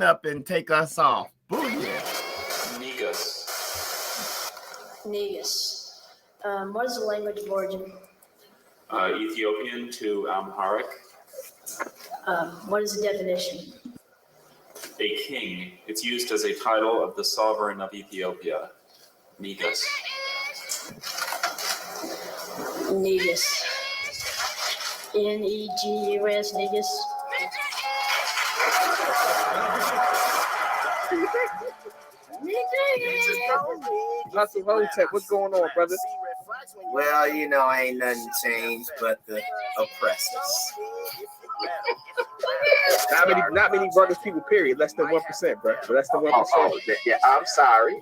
up and take us off. Booyah. Negus. What is the language of origin? Ethiopian to Amharic. What is the definition? A king. It's used as a title of the sovereign of Ethiopia. Negus. Negus. Negus. Negus. Hustle Hotep, what's going on, brother? Well, you know, ain't nothing changed but the oppressors. Not many brothers people, period. Less than 1%, bro. So less than 1%. Yeah, I'm sorry.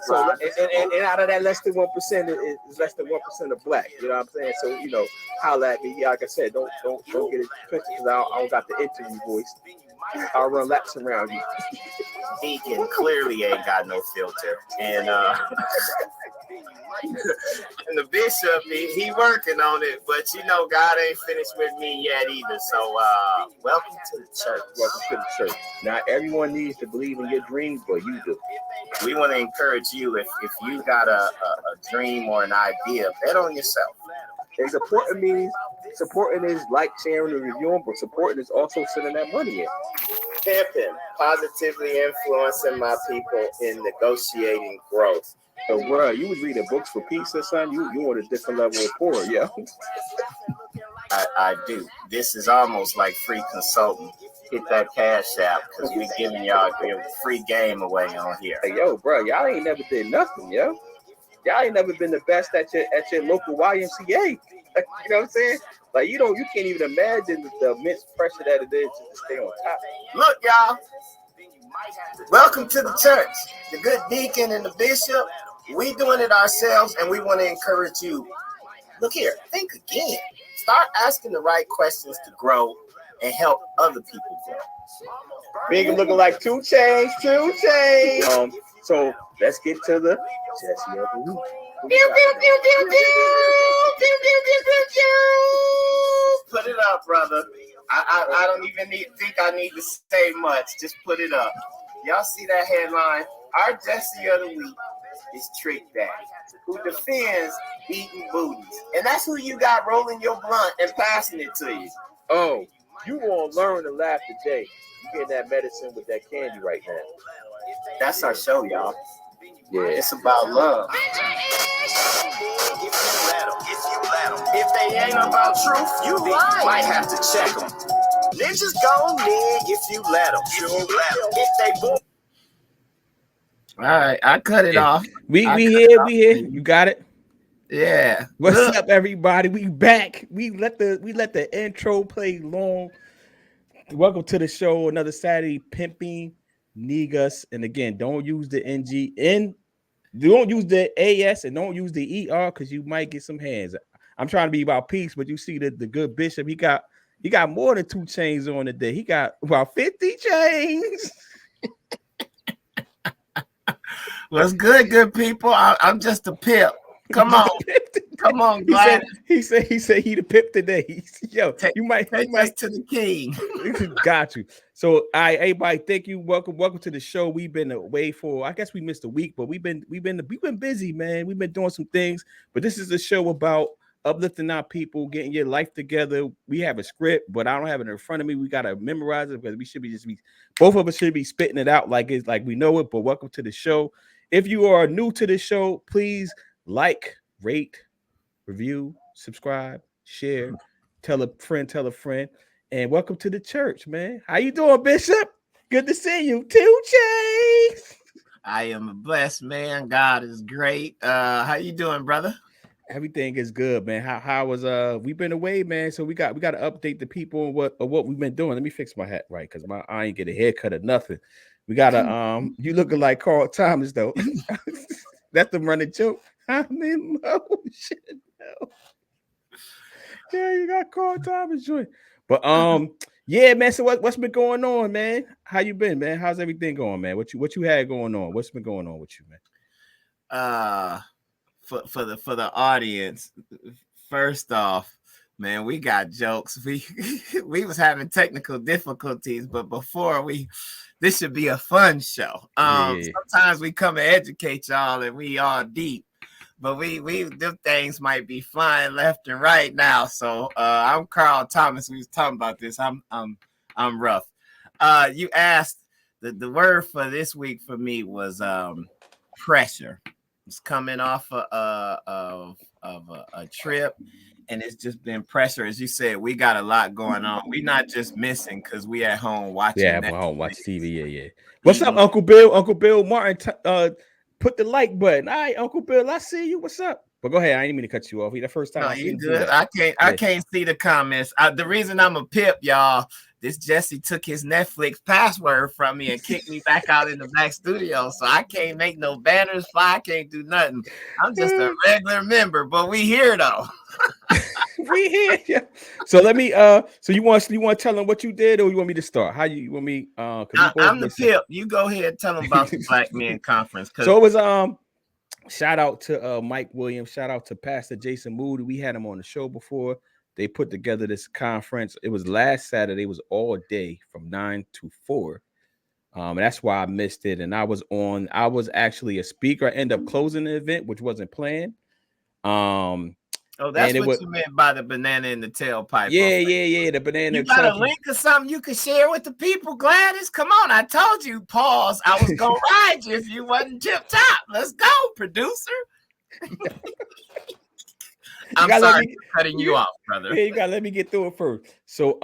So and out of that less than 1% is less than 1% of black. You know what I'm saying? So you know, holla at me. Like I said, don't get it twisted because I don't got the interview voice. I'll run laps around you. Deacon clearly ain't got no filter, and and the bishop he working on it, but you know God ain't finished with me yet either. So welcome to the church. Welcome to the church. Not everyone needs to believe in your dreams, but you do. We want to encourage you if you got a dream or an idea, bet on yourself. And supporting is like, sharing, and reviewing, but supporting is also sending that money in. Pimping, positively influencing my people in negotiating growth. So, bro, you was reading books for peace or something? You on a different level of poor, yeah. I do. This is almost like free consulting. Hit that cash app because we giving y'all free game away on here. Hey, yo, bro, y'all ain't never did nothing, yo. Y'all ain't never been the best at your local YMCA. You know what I'm saying? Like you can't even imagine the immense pressure that it is to stay on top. Look, y'all. Welcome to the church. The good deacon and the bishop. We doing it ourselves, and we want to encourage you. Look here. Think again. Start asking the right questions to grow and help other people grow. Big and looking like 2 chains. So let's get to the Jesse of the week. Put it up, brother. I don't even think I need to say much. Just put it up. Y'all see that headline? Our Jesse of the week is Trick Daddy, who defends eating booties. And that's who you got rolling your blunt and passing it to you. Oh, you gonna learn to laugh today. You getting that medicine with that candy right now. That's our show, y'all. Yeah, it's about love. If they ain't about truth, you might have to check them. Ninjas gon' nig if you let them. If they boom. All right, I cut it off. We here. You got it. Yeah. What's up, everybody? We back. We let the intro play long. Welcome to the show. Another Saturday, pimping Negus. And again, don't use the NG. Don't use the AS and don't use the ER because you might get some hands. I'm trying to be about peace, but you see that the good bishop, he got more than 2 chains on today. He got about 50 chains. What's good people? I'm just a pimp. Come on. Come on, Glad. He said he the pimp today. Yo, you might to the king. Got you. So, everybody, thank you. Welcome to the show. We've been away for, I guess we missed a week, but we've been busy, man. We've been doing some things, but this is a show about uplifting our people, getting your life together. We have a script, but I don't have it in front of me. We gotta memorize it because we should be both of us should be spitting it out like it's like we know it. But welcome to the show. If you are new to the show, please like, rate, review, subscribe, share, tell a friend, and welcome to the church, man. How you doing, Bishop? Good to see you. 2 chains. I am a blessed man. God is great. How you doing, brother? Everything is good, man. How was we've been away, man. So we got to update the people on what we've been doing. Let me fix my hat right because I ain't get a haircut or nothing. We gotta you looking like Carl Thomas though. That's the running joke. I'm in motion. Yeah, you got Carl Thomas joint. But yeah, man. So what's been going on, man? How you been, man? How's everything going, man? What you had going on? What's been going on with you, man? For the audience, first off, Man, we got jokes. We was having technical difficulties, but this should be a fun show. Yeah. Sometimes we come and educate y'all and we all deep, but them things might be flying left and right now. So I'm Carl Thomas. We was talking about this. I'm rough. You asked the word for this week for me was pressure. It's coming off of a trip, and it's just been pressure. As you said, we got a lot going on. We not just missing because we at home watching. Yeah, I'm home watch TV. Yeah. What's up, Uncle Bill? Uncle Bill Martin, put the like button. All right, Uncle Bill, I see you. What's up? But go ahead. I didn't mean to cut you off. The first time. No, you good. I can't see the comments. The reason I'm a pip, y'all. This Jesse took his Netflix password from me and kicked me back out in the back studio. So I can't make no banners fly. I can't do nothing. I'm just a regular member, but we here though. We here. Yeah. So let me so you want to tell them what you did, or you want me to start? How you want me I'm the pip. You go ahead and tell them about the Black Men Conference. So it was shout out to Mike Williams, shout out to Pastor Jason Moody. We had him on the show before. They put together this conference. It was last Saturday. It was all day from 9 to 4. And that's why I missed it. And I was actually a speaker. I ended up closing the event, which wasn't planned. Oh, that's what you meant by the banana in the tailpipe. Yeah. The banana. You got a link or something you can share with the people, Gladys? Come on, I told you, pause. I was gonna ride you if you wasn't tip top. Let's go, producer. I'm sorry for cutting you off, brother. Yeah, you gotta let me get through it first. So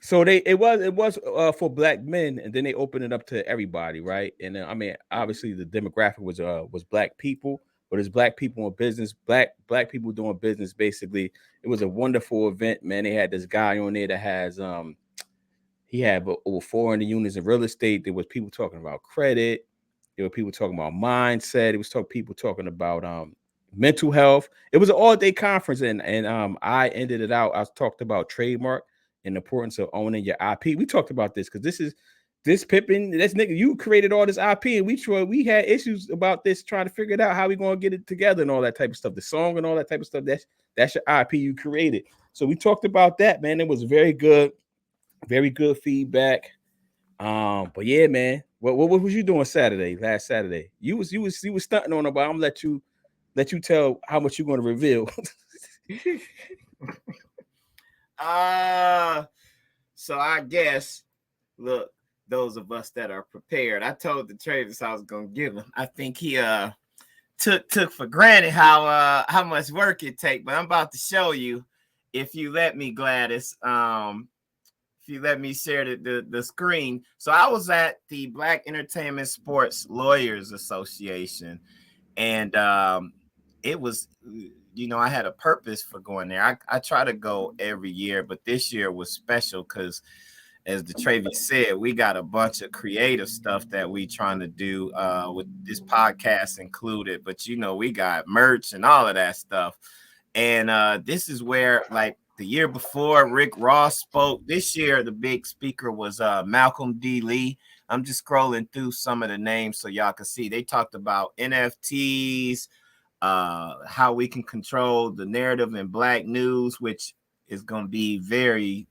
it was for Black men, and then they opened it up to everybody, right? And I mean, obviously the demographic was Black people. But it's Black people in business, black people doing business. Basically, it was a wonderful event, man. They had this guy on there that has he had over 400 units in real estate. There was people talking about credit. There were people talking about mindset. It was people talking about mental health. It was an all-day conference, and I ended it out. I talked about trademark and the importance of owning your IP. We talked about this because this Pippin, this nigga, you created all this IP, and we had issues about this, trying to figure it out how we gonna get it together and all that type of stuff. The song and all that type of stuff. That's your IP you created. So we talked about that, man. It was very good feedback. But yeah, man. What was you doing last Saturday? You was stunting on it, but I'm gonna let you tell how much you're gonna reveal. So I guess, look. Those of us that are prepared. I told the Travis I was gonna give him. I think he took for granted how much work it take, but I'm about to show you, if you let me, Gladys. If you let me share the screen. So I was at the Black Entertainment Sports Lawyers Association, and it was, I had a purpose for going there. I try to go every year, but this year was special because, as the Travis said, we got a bunch of creative stuff that we trying to do with this podcast included. But, we got merch and all of that stuff. And this is where, like, the year before, Rick Ross spoke. This year, the big speaker was Malcolm D. Lee. I'm just scrolling through some of the names so y'all can see. They talked about NFTs, how we can control the narrative in Black news, which is going to be very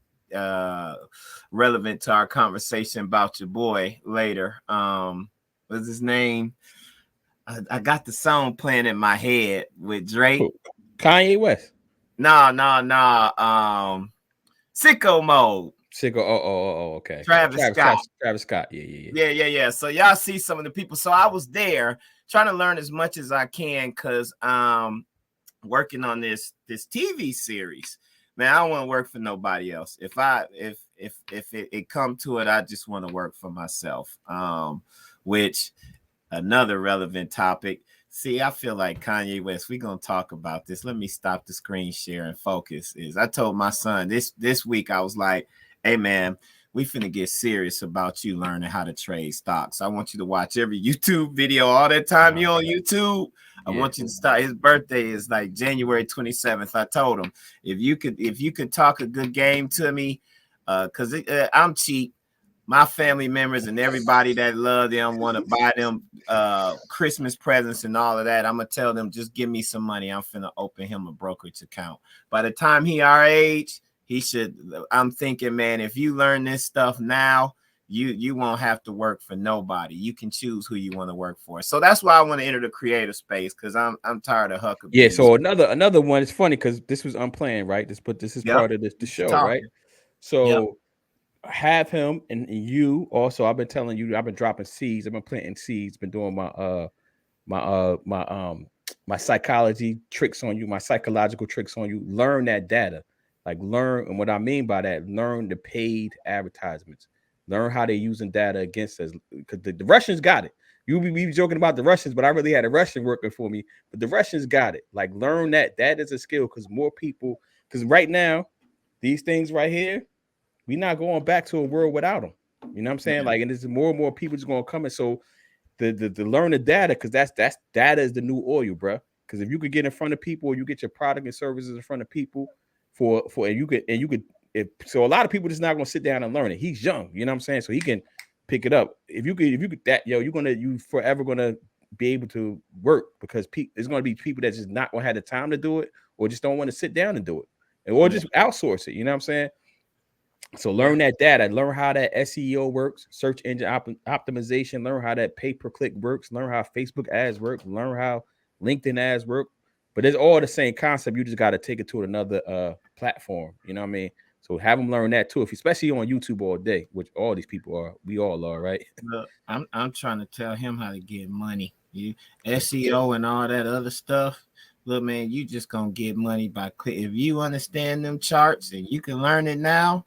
relevant to our conversation about your boy later. What's his name? I got the song playing in my head with Drake. Kanye West. No. Sicko Mode. Sicko. Okay. Travis Scott. Yeah. So y'all see some of the people. So I was there trying to learn as much as I can because working on this TV series. Man, I don't want to work for nobody else. If it come to it, I just want to work for myself. Which another relevant topic. See, I feel like Kanye West. We're gonna talk about this. Let me stop the screen share and focus. I told my son this week, I was like, hey man, we finna get serious about you learning how to trade stocks. I want you to watch every YouTube video all that time you on YouTube. I want you to start. His birthday is like January 27th. I told him if you could talk a good game to me, because I'm cheap. my family members and everybody that love them want to buy them Christmas presents and all of that, I'm gonna tell them just give me some money. I'm finna open him a brokerage account. By the time he our age, he should. I'm thinking, man, if you learn this stuff now, you won't have to work for nobody. You can choose who you want to work for. So that's why I want to enter the creative space, because I'm tired of Huckabee. Yeah. So another one. It's funny because this was unplanned, right? This is part of the show, right? So have him and you also. I've been telling you, I've been dropping seeds. I've been planting seeds. Been doing my psychology tricks on you, my psychological tricks on you. Learn that data, like learn. And what I mean by that, learn the paid advertisements. Learn how they're using data against us, because the Russians got it. You be joking about the Russians, but I really had a Russian working for me. But the Russians got it. Like learn that is a skill, because more people. Because right now, these things right here, we're not going back to a world without them. You know what I'm saying? Like, and there's more and more people just going to come in. So the learn the data, because that's data is the new oil, bro. Because if you could get in front of people, or you get your product and services in front of people for and you could. So a lot of people just not gonna sit down and learn it. He's young, you know what I'm saying? So he can pick it up. If you could that, you forever gonna be able to work, because there's gonna be people that just not gonna have the time to do it, or just don't want to sit down and do it, or just outsource it. You know what I'm saying? So learn that data, learn how that SEO works, search engine optimization, learn how that pay-per-click works, learn how Facebook ads work, learn how LinkedIn ads work. But it's all the same concept. You just got to take it to another platform. You know what I mean? So have them learn that too, especially on YouTube all day, which all these people are. We all are, right? Look, I'm trying to tell him how to get money. SEO and all that other stuff. Look, man, you just gonna get money by click. If you understand them charts and you can learn it now,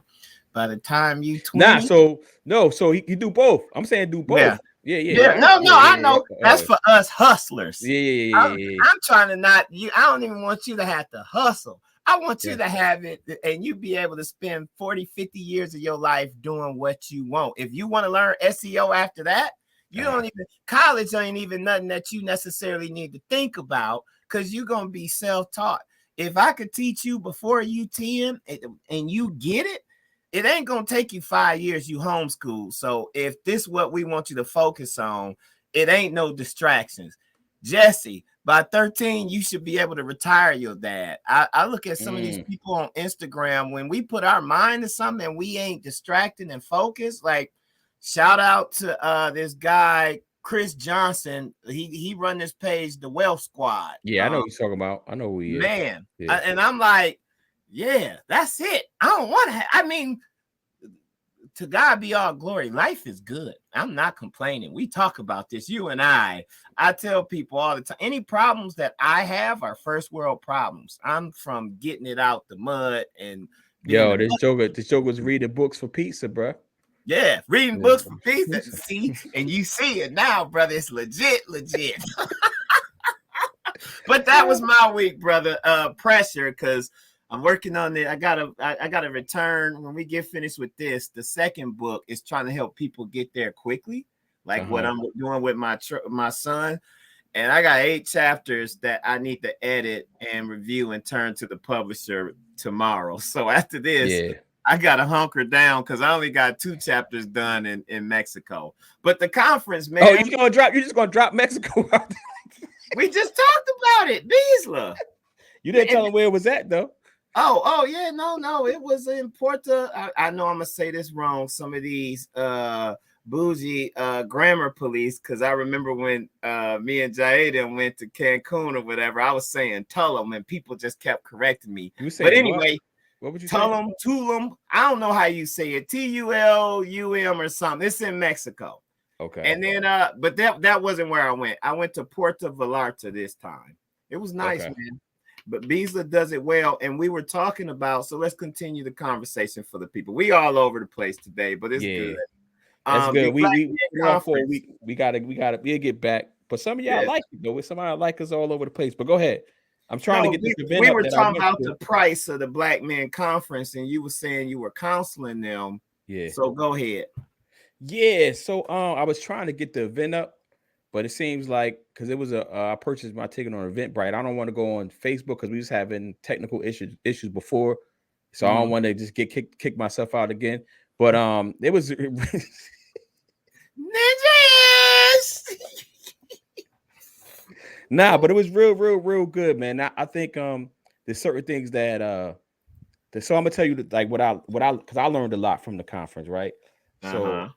by the time you 20. So he do both. I'm saying do both. Yeah. Right? No, I know. That's for us hustlers. Yeah. I'm trying to not you. I don't even want you to have to hustle. I want you to have it, and you be able to spend 40, 50 years of your life doing what you want. If you want to learn SEO after that, you don't even, college ain't even nothing that you necessarily need to think about, because you're going to be self-taught. If I could teach you before you 10 and you get it, it ain't going to take you 5 years. You homeschool. So if this is what we want you to focus on, it ain't no distractions. Jesse, by 13, you should be able to retire your dad. I look at some of these people on Instagram, when we put our mind to something and we ain't distracted and focused. Like, shout out to this guy, Chris Johnson. He run this page, The Wealth Squad. Yeah, I know what you're talking about. I know who he is. Man. Yeah. And I'm like, yeah, that's it. I don't want to I mean, to God be all glory. Life is good. I'm not complaining. We talk about this, you and I tell people all the time, any problems that I have are first world problems. I'm from getting it out the mud. And this joker was reading books for pizza, bro. Yeah, reading books for pizza. See, and you see it now, brother. It's legit. But that was my week, brother. Pressure, because I'm working on it. I gotta return when we get finished with this. The second book is trying to help people get there quickly, like what I'm doing with my son. And I got 8 chapters that I need to edit and review and turn to the publisher tomorrow. So after this, I gotta hunker down, because I only got 2 chapters done in Mexico. But the conference, man. Oh, you're just gonna drop Mexico. We just talked about it, Beasler. You didn't tell him where it was at, though. Oh yeah, no, it was in Porto. I know I'm gonna say this wrong. Some of these bougie grammar police, because I remember when me and Jaden went to Cancun or whatever, I was saying Tulum, and people just kept correcting me. But anyway, what would you Tulum, Tulum? I don't know how you say it. Tulum or something. It's in Mexico. Okay. And then but that wasn't where I went. I went to Puerto Vallarta this time. It was nice, man. But Beasler does it well. And we were talking about, so let's continue the conversation for the people. We all over the place today, but it's good. That's good. We gotta get back. But some of y'all like it though. Some of y'all like us all over the place. But go ahead. I'm trying to get this event. We were talking about the price of the Black Men Conference, and you were saying you were counseling them. Yeah. So go ahead. Yeah. So I was trying to get the event up, but it seems like, because it was I purchased my ticket on Eventbrite. I don't want to go on Facebook because we was having technical issues before, so I don't want to just get kick myself out again. But it was Ninjas. nah, but it was real good, man. I think there's certain things that so I'm gonna tell you that, like what I because I learned a lot from the conference, right? So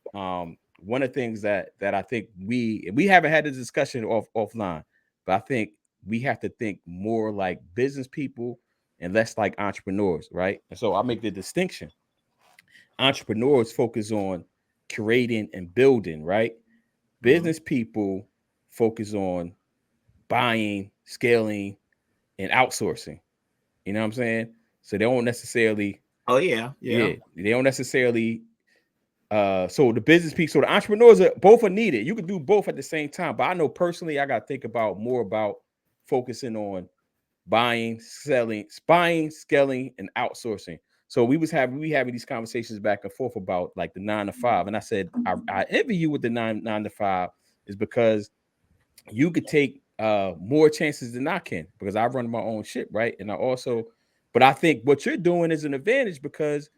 one of the things that I think we haven't had this discussion offline, but I think we have to think more like business people and less like entrepreneurs, right? And so I make the distinction. Entrepreneurs focus on creating and building, right? Business people focus on buying, scaling, and outsourcing. You know what I'm saying? So they don't necessarily. Oh yeah. They don't necessarily. So the business people, so the entrepreneurs both are needed. You can do both at the same time. But I know personally, I got to think about more about focusing on buying, selling, scaling, and outsourcing. So we having these conversations back and forth about like the 9 to 5, and I said I envy you with the 9 to 5 is because you could take more chances than I can because I run my own shit, right? And I also, but I think what you're doing is an advantage because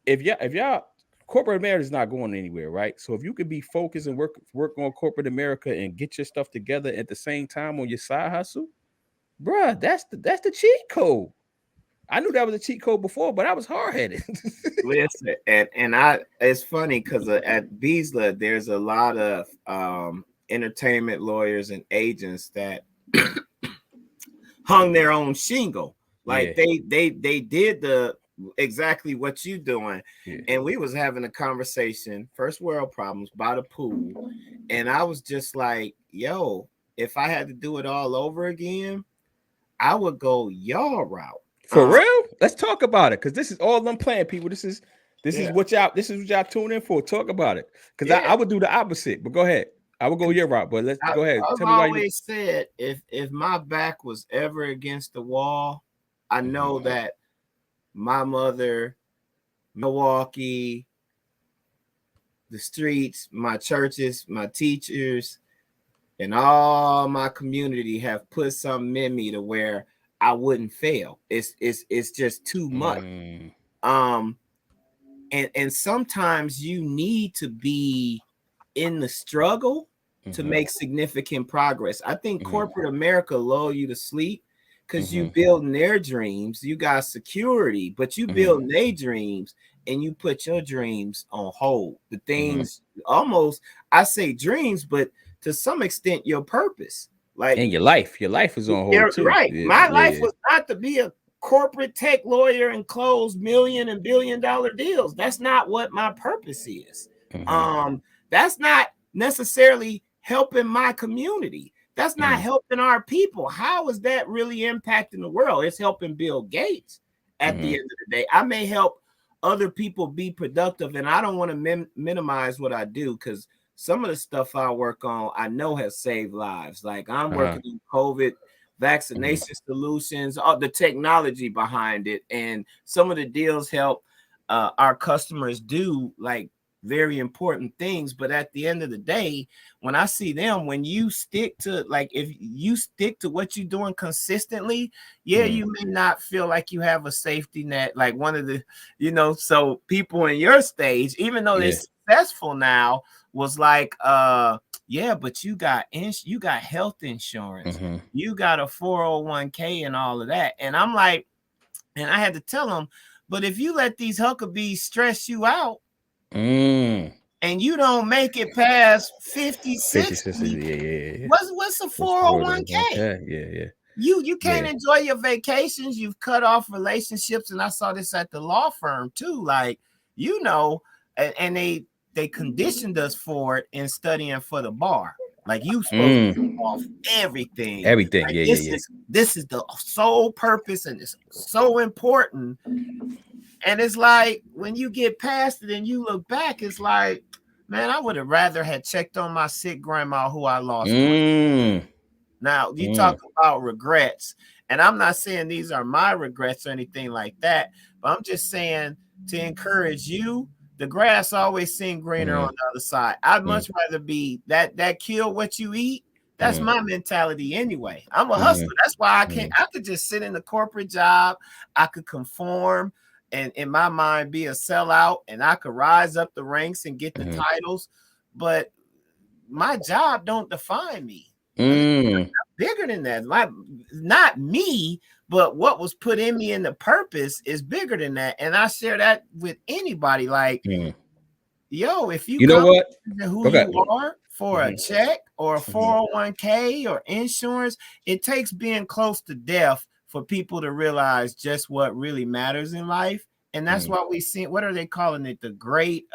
if y'all corporate America is not going anywhere, right? So if you could be focused and work on corporate America and get your stuff together at the same time on your side hustle, bruh, that's the cheat code. I knew that was a cheat code before, but I was hard headed. Listen, and it's funny because at Beasler there's a lot of entertainment lawyers and agents that hung their own shingle. Like they did the exactly what you doing. And we was having a conversation, first world problems by the pool. And I was just like, yo, if I had to do it all over again, I would go y'all route. For real? Let's talk about it. Cause this is all I'm playing, people. This is what y'all tune in for. Talk about it. Cause I would do the opposite, but go ahead. I would go your route, but let's go ahead. I've always said if my back was ever against the wall, I know that my mother, Milwaukee, the streets, my churches, my teachers, and all my community have put something in me to where I wouldn't fail. It's just too much. And sometimes you need to be in the struggle to make significant progress. I think corporate America lull you to sleep because you building their dreams, you got security, but you building their dreams and you put your dreams on hold. The things almost, I say dreams, but to some extent your purpose. Like and your life is on hold too. Right. My life was not to be a corporate tech lawyer and close million and $1 billion deals. That's not what my purpose is. That's not necessarily helping my community. That's not helping our people. How is that really impacting the world? It's helping Bill Gates at the end of the day. I may help other people be productive, and I don't want to minimize what I do because some of the stuff I work on, I know has saved lives. Like I'm working in COVID vaccination solutions, all the technology behind it, and some of the deals help our customers do like very important things. But at the end of the day, when I see them, when you stick to, like, if you stick to what you're doing consistently, you may not feel like you have a safety net, like one of the, so people in your stage, even though they're successful now, was like, but you got health insurance, you got a 401k and all of that. And I'm like, and I had to tell them, but if you let these Huckabees stress you out, and you don't make it past 50, 60, what's a 401k? You can't enjoy your vacations. You've cut off relationships. And I saw this at the law firm too. Like, and they conditioned us for it in studying for the bar. Like, you supposed to do off everything. Like, this is the sole purpose, and it's so important. And it's like, when you get past it and you look back, it's like, man, I would have rather had checked on my sick grandma who I lost. Now, you talk about regrets, and I'm not saying these are my regrets or anything like that, but I'm just saying to encourage you, the grass always seems greener on the other side. I'd much rather be that kill what you eat. That's my mentality anyway. I'm a hustler. That's why I could just sit in the corporate job. I could conform. and in my mind be a sellout, and I could rise up the ranks and get the titles, but my job don't define me. Bigger than that. Not me, but what was put in me, and the purpose is bigger than that. And I share that with anybody. Like, yo, if you know what, who you are for a check or a 401k or insurance, it takes being close to death for people to realize just what really matters in life. And that's why we see, what are they calling it? The great,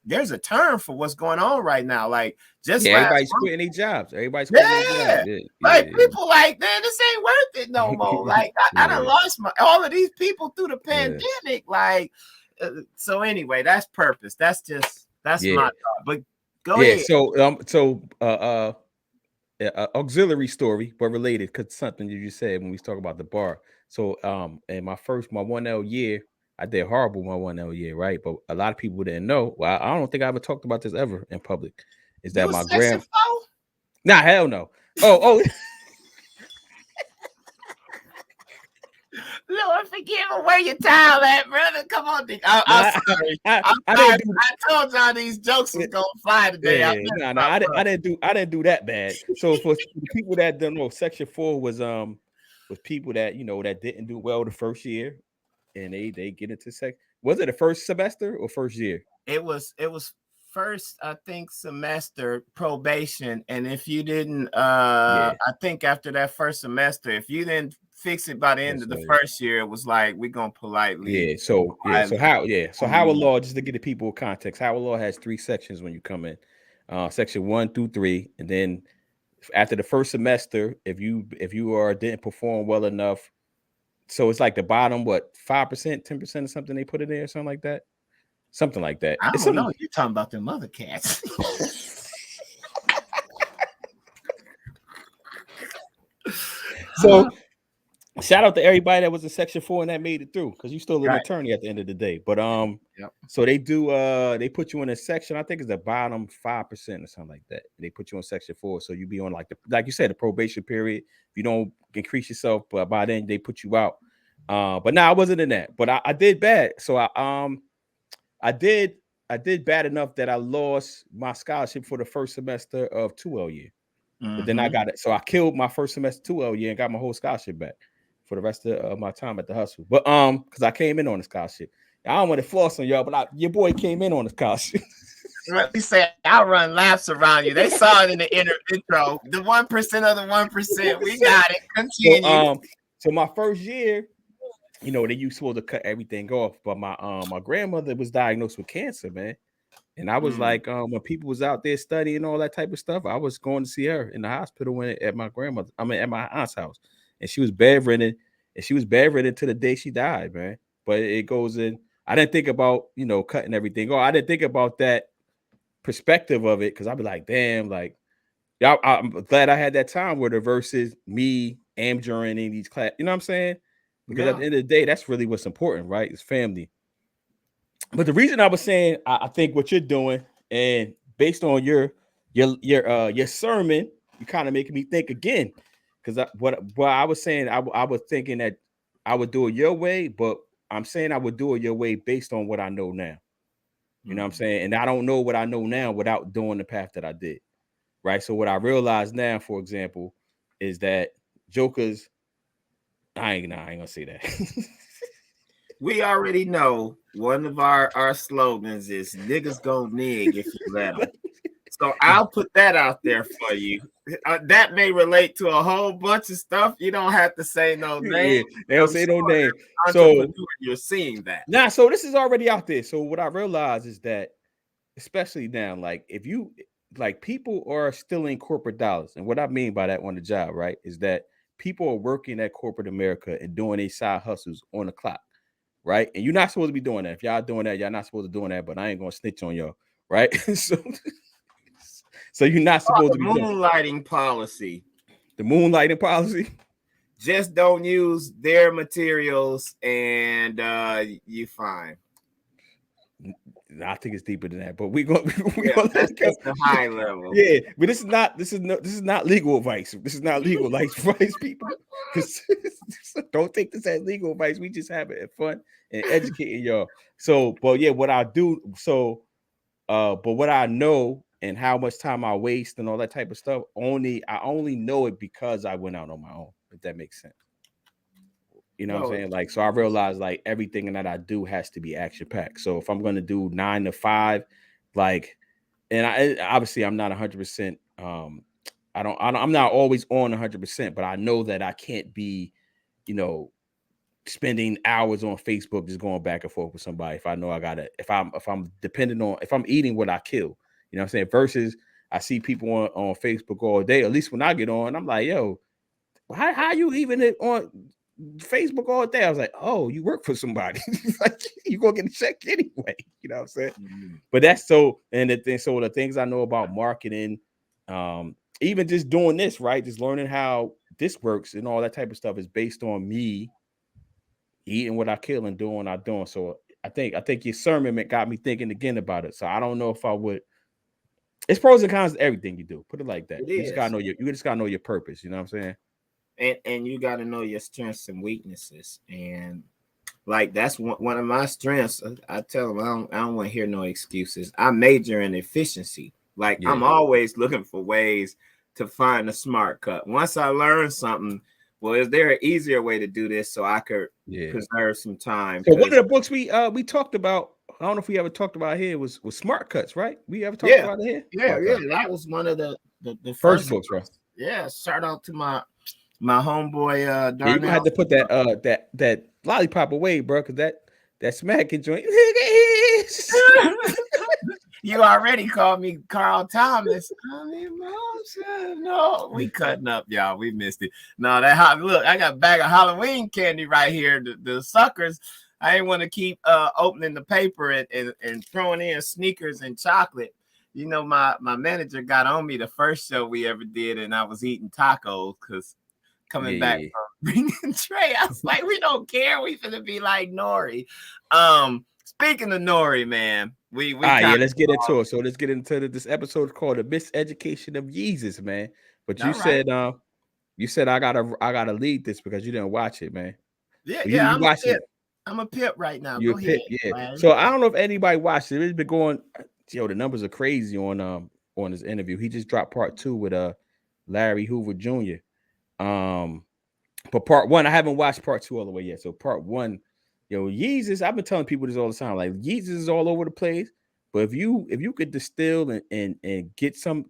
there's a term for what's going on right now. Like, just everybody's quitting their jobs. Everybody's quitting their jobs. Like, people like, man, this ain't worth it no more. Like, I done lost all of these people through the pandemic. Like, so anyway, that's purpose. That's my thought. But go ahead. So auxiliary story, but related, because something you just said when we talk about the bar. So in my 1L year, I did horrible my 1L year, right? But a lot of people didn't know. Well, I don't think I ever talked about this ever in public. Is that my grand? Nah, hell no. Oh. Lord, forgive me, where your towel at, brother? Come on, I'm sorry. I told y'all these jokes was gonna fly today. I didn't do that bad. So for people that don't know, Section 4 was people that that didn't do well the first year, and they get into was it the first semester or first year? It was first, I think, semester probation, and if you didn't, I think after that first semester, if you didn't fix it by the end of the first year, it was like, we're gonna politely. So Howard Law, just to get the people context, Howard Law has 3 sections when you come in, section 1 through 3, and then after the first semester, if you didn't perform well enough, so it's like the bottom 5%, 10% or something, they put it there, something like that. I don't know. You're talking about them other cats. So shout out to everybody that was in Section 4 and that made it through, because you still an attorney at the end of the day. But so they do they put you in a section, I think it's the bottom 5% or something like that. They put you on Section 4, so you be on like you said, the probation period. If you don't increase yourself, but by then they put you out. But I wasn't in that. But I did bad. So I did bad enough that I lost my scholarship for the first semester of 2L year. But then I got it. So I killed my first semester 2L year and got my whole scholarship back for the rest of my time at the hustle. But because I came in on the scholarship. I don't want to floss on y'all, but your boy came in on the scholarship. He said, I'll run laps around you. They saw it in the intro. The 1% of the 1%. We got it. Continue. So my first year, they used to cut everything off. But my grandmother was diagnosed with cancer, man. And I was like, when people was out there studying all that type of stuff, I was going to see her in the hospital at my aunt's house. And she was bedridden. And she was bedridden to the day she died, man. But it goes in. I didn't think about, cutting everything off. I didn't think about that perspective of it, because I'd be like, damn, like, I'm glad I had that time with her versus me during these class. You know what I'm saying? Because at the end of the day, that's really what's important, right? It's family. But the reason I was saying, I think what you're doing, and based on your sermon, you kind of making me think again. Because what I was saying, I was thinking that I would do it your way, but I'm saying I would do it your way based on what I know now. You know what I'm saying? And I don't know what I know now without doing the path that I did. Right. So what I realize now, for example, is that jokers, I ain't gonna say that. We already know one of our slogans is niggas gon' nig if you let them. So I'll put that out there for you. That may relate to a whole bunch of stuff. You don't have to say no name. Yeah, they don't say no name. So you're seeing that. Nah, so this is already out there. So what I realize is that, especially now, like if you people are stealing corporate dollars. And what I mean by that on the job, right, is that people are working at corporate America and doing these side hustles on the clock, right? And you're not supposed to be doing that. If y'all doing that, y'all not supposed to be doing that, but I ain't gonna snitch on y'all, right? So you're not supposed to be moonlighting policy. The moonlighting policy. Just don't use their materials and you fine. I think it's deeper than that, but we're gonna that's the high level. Yeah, but this is not legal advice. This is not legal advice, people. Don't take this as legal advice. We just having fun and educating y'all. So, but yeah, what I do, but what I know and how much time I waste and all that type of stuff, I only know it because I went out on my own, if that makes sense. You know what I'm saying? Like, so I realized like everything that I do has to be action packed. So if I'm going to do 9 to 5, like, and obviously I'm not 100%. I'm not always on 100%, but I know that I can't be, spending hours on Facebook just going back and forth with somebody. If I know I gotta, if I'm dependent on, if I'm eating what I kill, you know what I'm saying? Versus I see people on Facebook all day. At least when I get on, I'm like, yo, how you even on Facebook all day? I was like, oh, you work for somebody. Like, you gonna get a check anyway. You know what I'm saying? Mm-hmm. But that's so, and the things I know about marketing, even just doing this, right? Just learning how this works and all that type of stuff is based on me eating what I kill and doing what I'm doing. So I think your sermon got me thinking again about it. So I don't know if I would. It's pros and cons to everything you do. Put it like that. You just gotta know your purpose. You know what I'm saying? And you gotta know your strengths and weaknesses. And like that's one of my strengths. I tell them I don't want to hear no excuses. I major in efficiency. Like I'm always looking for ways to find a smart cut. Once I learn something, well, is there an easier way to do this so I could preserve some time? So one of the books we talked about, I don't know if we ever talked about here, was Smart Cuts, right? We ever talked about it here? Yeah, that was one of the first books, right? Yeah, shout out to my homeboy Darnell. You had to put that lollipop away, bro, because that smacking joint. You already called me Carl Thomas. No, we cutting up, y'all. We missed it. No, look, I got a bag of Halloween candy right here. The suckers. I ain't want to keep opening the paper and throwing in sneakers and chocolate. You know, my manager got on me the first show we ever did, and I was eating tacos because coming back from bringing Trey, I was like, we don't care. We finna be like Nori. Speaking of Nori, man, we let's get into it. So let's get into this episode called "The Miseducation of Yeezus," man. But you said I gotta lead this because you didn't watch it, man. You watch it. I'm a pip right now. You're a pip, yeah. So I don't know if anybody watched it. It's been going. The numbers are crazy on his interview. He just dropped part 2 with Larry Hoover Jr. But part 1, I haven't watched part 2 all the way yet. So part 1. Yeezus, I've been telling people this all the time. Like, Yeezus is all over the place. But if you could distill and get some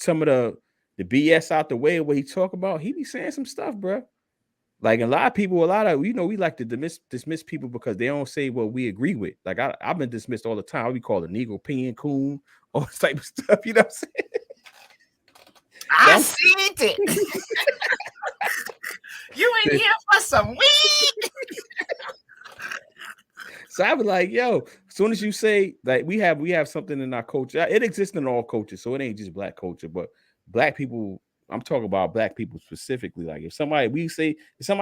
of the BS out the way of what he talk about, he be saying some stuff, bro. Like a lot of people, we like to dismiss people because they don't say what we agree with. Like I've been dismissed all the time. We call it Negro peeing coon, all this type of stuff. You know what I'm saying? I seen it. You ain't here for some weed. So I was like, yo, as soon as you say like we have something in our culture, it exists in all cultures, so it ain't just black culture, but black people. I'm talking about black people specifically. Like if somebody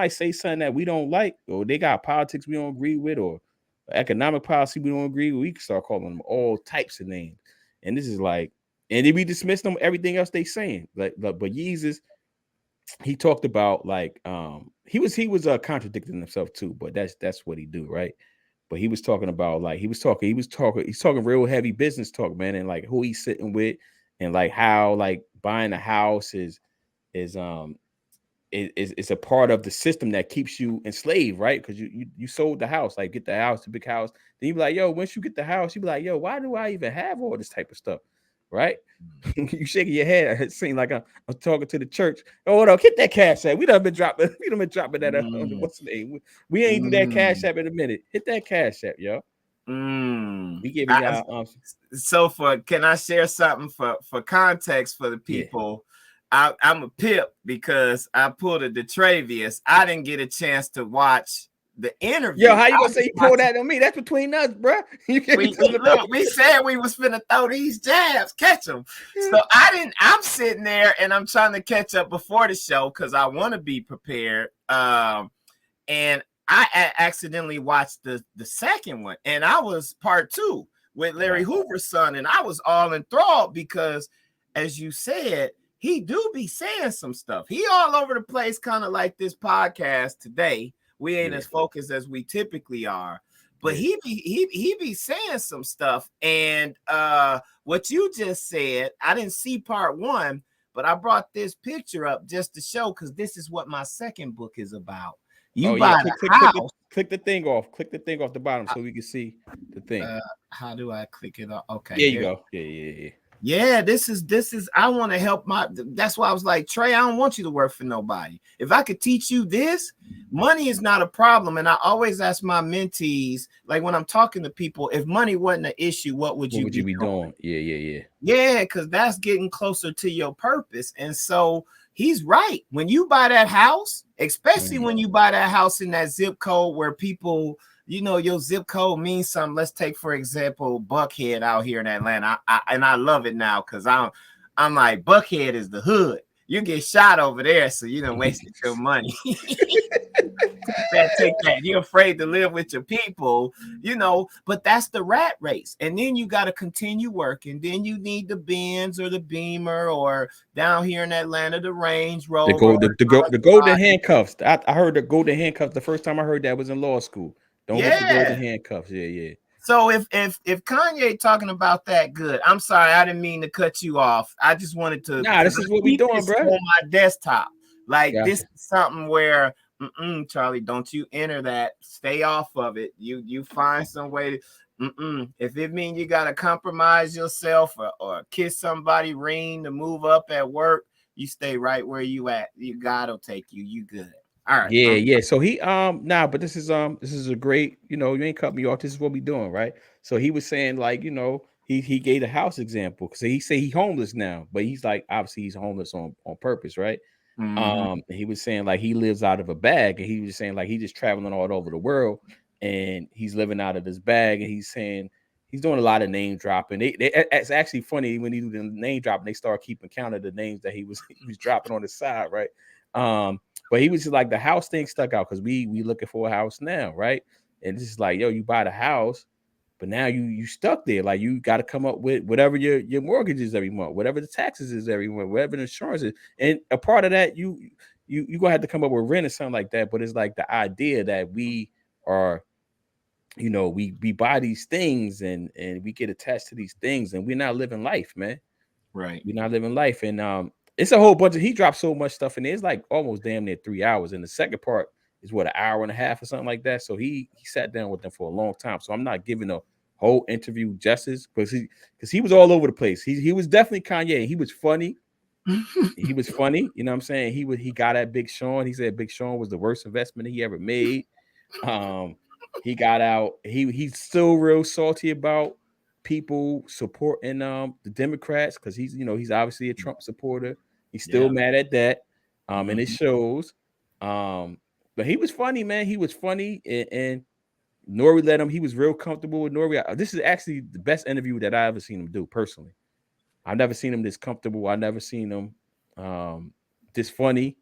say something that we don't like, or they got politics we don't agree with, or economic policy we don't agree with, we can start calling them all types of names. And this is like, and then we dismiss them everything else they saying. But Yeezus, he talked about like he was contradicting himself too, but that's what he do, right? But he was talking about like he's talking real heavy business talk, man, and like who he's sitting with, and like how like buying a house is a part of the system that keeps you enslaved, right? Because you sold the house, like get the house, the big house. Then you be like, yo, once you get the house, you be like, yo, why do I even have all this type of stuff, right? You shaking your head. It seems like I'm talking to the church. Oh no, get that cash app. We done been dropping that. What's the name? We ain't do that cash app in a minute. Hit that cash app, yo. We giving y'all. So can I share something for context for the people? Yeah. I'm a pip because I pulled a Detravius. I didn't get a chance to watch the interview. Yo, how you gonna say you pulled that on me? That's between us, bro. We said we was finna throw these jabs, catch them. So I'm sitting there and I'm trying to catch up before the show because I want to be prepared. And I accidentally watched the second one, and I was part 2 with Larry Hoover's son, and I was all enthralled because, as you said, he do be saying some stuff. He all over the place, kind of like this podcast today. We ain't as focused as we typically are, but he be saying some stuff. And what you just said, I didn't see part one, but I brought this picture up just to show, because this is what my second book is about. You buy the house. Click the thing off. Click the thing off the bottom so we can see the thing. How do I click it off? Okay, there you go. Yeah. Yeah, this is I want to help that's why I was like, Trey, I don't want you to work for nobody. If I could teach you this, money is not a problem. And I always ask my mentees, like when I'm talking to people, if money wasn't an issue, what would you be doing? Yeah, because that's getting closer to your purpose. And so he's right. When you buy that house, especially when you buy that house in that zip code where people, you know, your zip code means something. Let's take, for example, Buckhead out here in Atlanta. I love it now because I'm like, Buckhead is the hood. You get shot over there, so you done wasted your money. Take that. You're afraid to live with your people, you know, but that's the rat race. And then you got to continue working. Then you need the Benz or the Beamer, or down here in Atlanta, the Range Rover. The golden handcuffs. I heard the golden handcuffs. The first time I heard that was in law school. Don't get the golden handcuffs. Yeah. So if Kanye talking about that, good. I'm sorry, I didn't mean to cut you off. I just wanted to. Nah, this is what we doing, bro. On my desktop, like this is something where, Charlie, don't you enter that. Stay off of it. You find some way to. If it means you gotta compromise yourself or kiss somebody ring to move up at work, you stay right where you at. God will take you. You good. All right. Yeah. So he but this is a great, you know, you ain't cut me off. This is what we doing, right? So he was saying, like, you know, he gave a house example because he say he homeless now, but he's like, obviously he's homeless on purpose, right? He was saying like he lives out of a bag, and he was saying like he just traveling all over the world and he's living out of this bag, and he's saying he's doing a lot of name dropping. It's actually funny when he do the name dropping, they start keeping count of the names that he was dropping on the side, right? But he was just like, the house thing stuck out because we looking for a house now, right? And it's just like, yo, you buy the house, but now you stuck there. Like, you got to come up with whatever your mortgage is every month, whatever the taxes is every month, whatever the insurance is. And a part of that, you gonna have to come up with rent or something like that. But it's like the idea that we are, you know, we buy these things and we get attached to these things, and we're not living life, man. Right. We're not living life. And it's a whole bunch of, he dropped so much stuff in there. It's like almost damn near 3 hours. And the second part is what, an hour and a half or something like that. So he sat down with them for a long time. So I'm not giving a whole interview justice because he was all over the place. He was definitely Kanye. He was funny. He was funny. You know what I'm saying? He got at Big Sean. He said Big Sean was the worst investment he ever made. He got out. He's still real salty about people supporting the Democrats because he's obviously a Trump supporter. He's still mad at that. And it shows. But he was funny, man. He was funny, and Nori let him. He was real comfortable with Nori. This is actually the best interview that I ever seen him do personally. I've never seen him this comfortable. I never seen him this funny.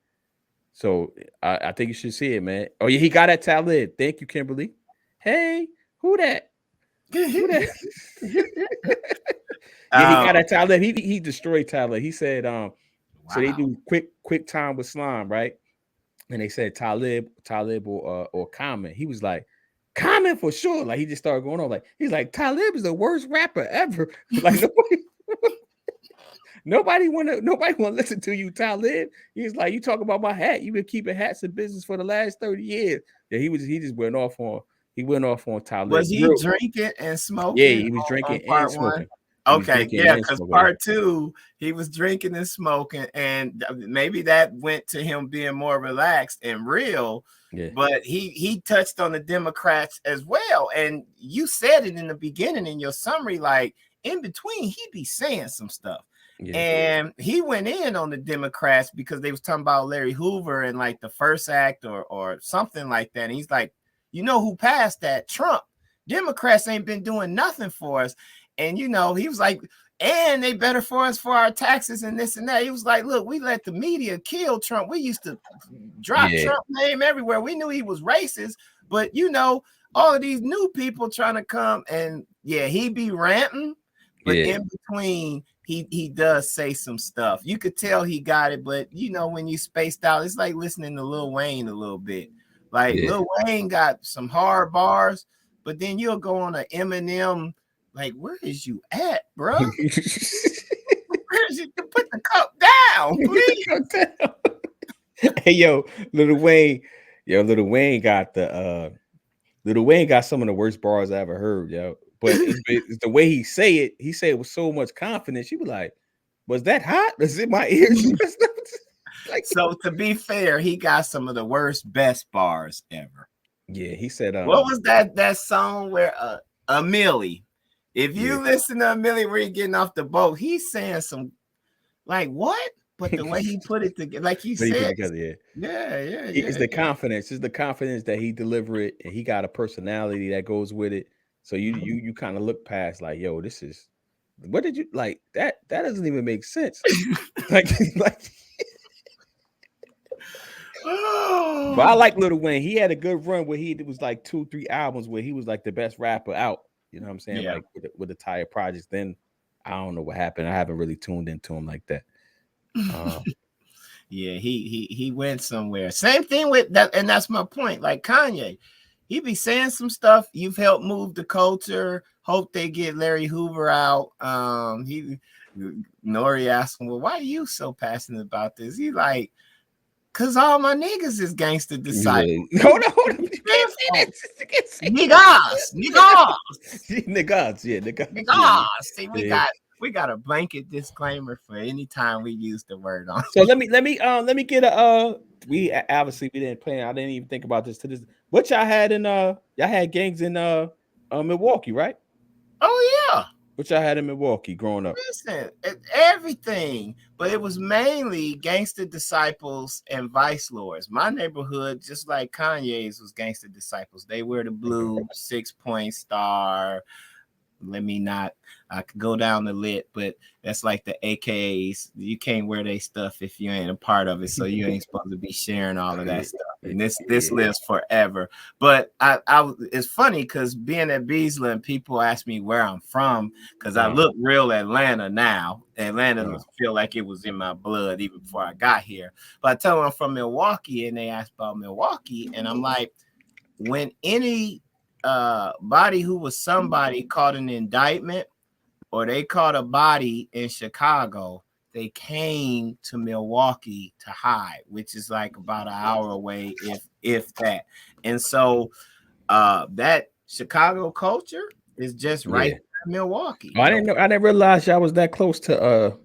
So I think you should see it, man. Oh yeah, he got at Talib. Thank you, Kimberly. Hey, who that? Who that? Yeah, he got at Talib. He destroyed Talib. He said, so they do quick time with slime, right? And they said Talib or Common. He was like, Common for sure. Like, he just started going on. Like, he's like, Talib is the worst rapper ever. Like, nobody want to listen to you, Talib. He's like, you talk about my hat. You've been keeping hats in business for the last 30 years. Yeah, he just went off on Talib. Was he drinking and smoking? Yeah, he was drinking and smoking. Okay, yeah, because part 2, he was drinking and smoking, and maybe that went to him being more relaxed and real. Yeah. But he touched on the Democrats as well, and you said it in the beginning in your summary, like in between, he be saying some stuff. Yeah. And he went in on the Democrats because they was talking about Larry Hoover and like the First Act or something like that. And he's like, you know who passed that? Trump. Democrats ain't been doing nothing for us. And, you know, he was like, and they better for us for our taxes and this and that. He was like, look, we let the media kill Trump. We used to drop Trump's name everywhere. We knew he was racist, but, you know, all of these new people trying to come and, he be ranting. But in between, he does say some stuff. You could tell he got it, but you know, when you spaced out, it's like listening to Lil Wayne a little bit. Like Lil Wayne got some hard bars, but then you'll go on a Eminem. Like, where is you at, bro? Where is you? Put the cup down, please. Hey, yo, Lil Wayne got the Lil Wayne got some of the worst bars I ever heard, yo. But it's the way he say it. He said it with so much confidence. She was like, "Was that hot? Is it my ears?" Like, so to be fair, he got some of the best bars ever. Yeah, he said. What was that song where a Millie? If you listen to a Millie where he getting off the boat, he's saying some like what? But the way he put it together, like you said, it's the confidence. It's the confidence that he deliver it, and he got a personality that goes with it. So you kind of look past like, yo, this is what did you like that? That doesn't even make sense. like. But I like Lil Wayne. He had a good run where it was like 2-3 albums where he was like the best rapper out. You know what I'm saying? Like with the Tire Projects. Then I don't know what happened. I haven't really tuned into him like that. Yeah, he went somewhere. Same thing with that, and that's my point. Like Kanye, he be saying some stuff. You've helped move the culture. Hope they get Larry Hoover out. Nori asked him, well, why are you so passionate about this? He like, cause all my niggas is gangster disciples. Yeah. Hold on. Niggas. See, we got a blanket disclaimer for any time we use the word on. So let me get a we obviously we didn't plan. I didn't even think about this to this. What y'all had in y'all had gangs in Milwaukee, right? Oh yeah. What y'all had in Milwaukee growing up? Listen, everything, but it was mainly gangster disciples and vice lords. My neighborhood, just like Kanye's, was gangster disciples. They wear the blue 6-point star. I could go down the lit, but that's like the AKAs. You can't wear their stuff if you ain't a part of it, so you ain't supposed to be sharing all of that stuff. And this lives forever. But I it's funny because being at Beasley and people ask me where I'm from because I look real Atlanta now. Atlanta feel like it was in my blood even before I got here. But I tell them I'm from Milwaukee, and they ask about Milwaukee, and I'm like, when any body who was somebody caught an indictment or they caught a body in Chicago, they came to Milwaukee to hide, which is like about an hour away, if that. And so that Chicago culture is just right in Milwaukee. I didn't realize y'all was that close to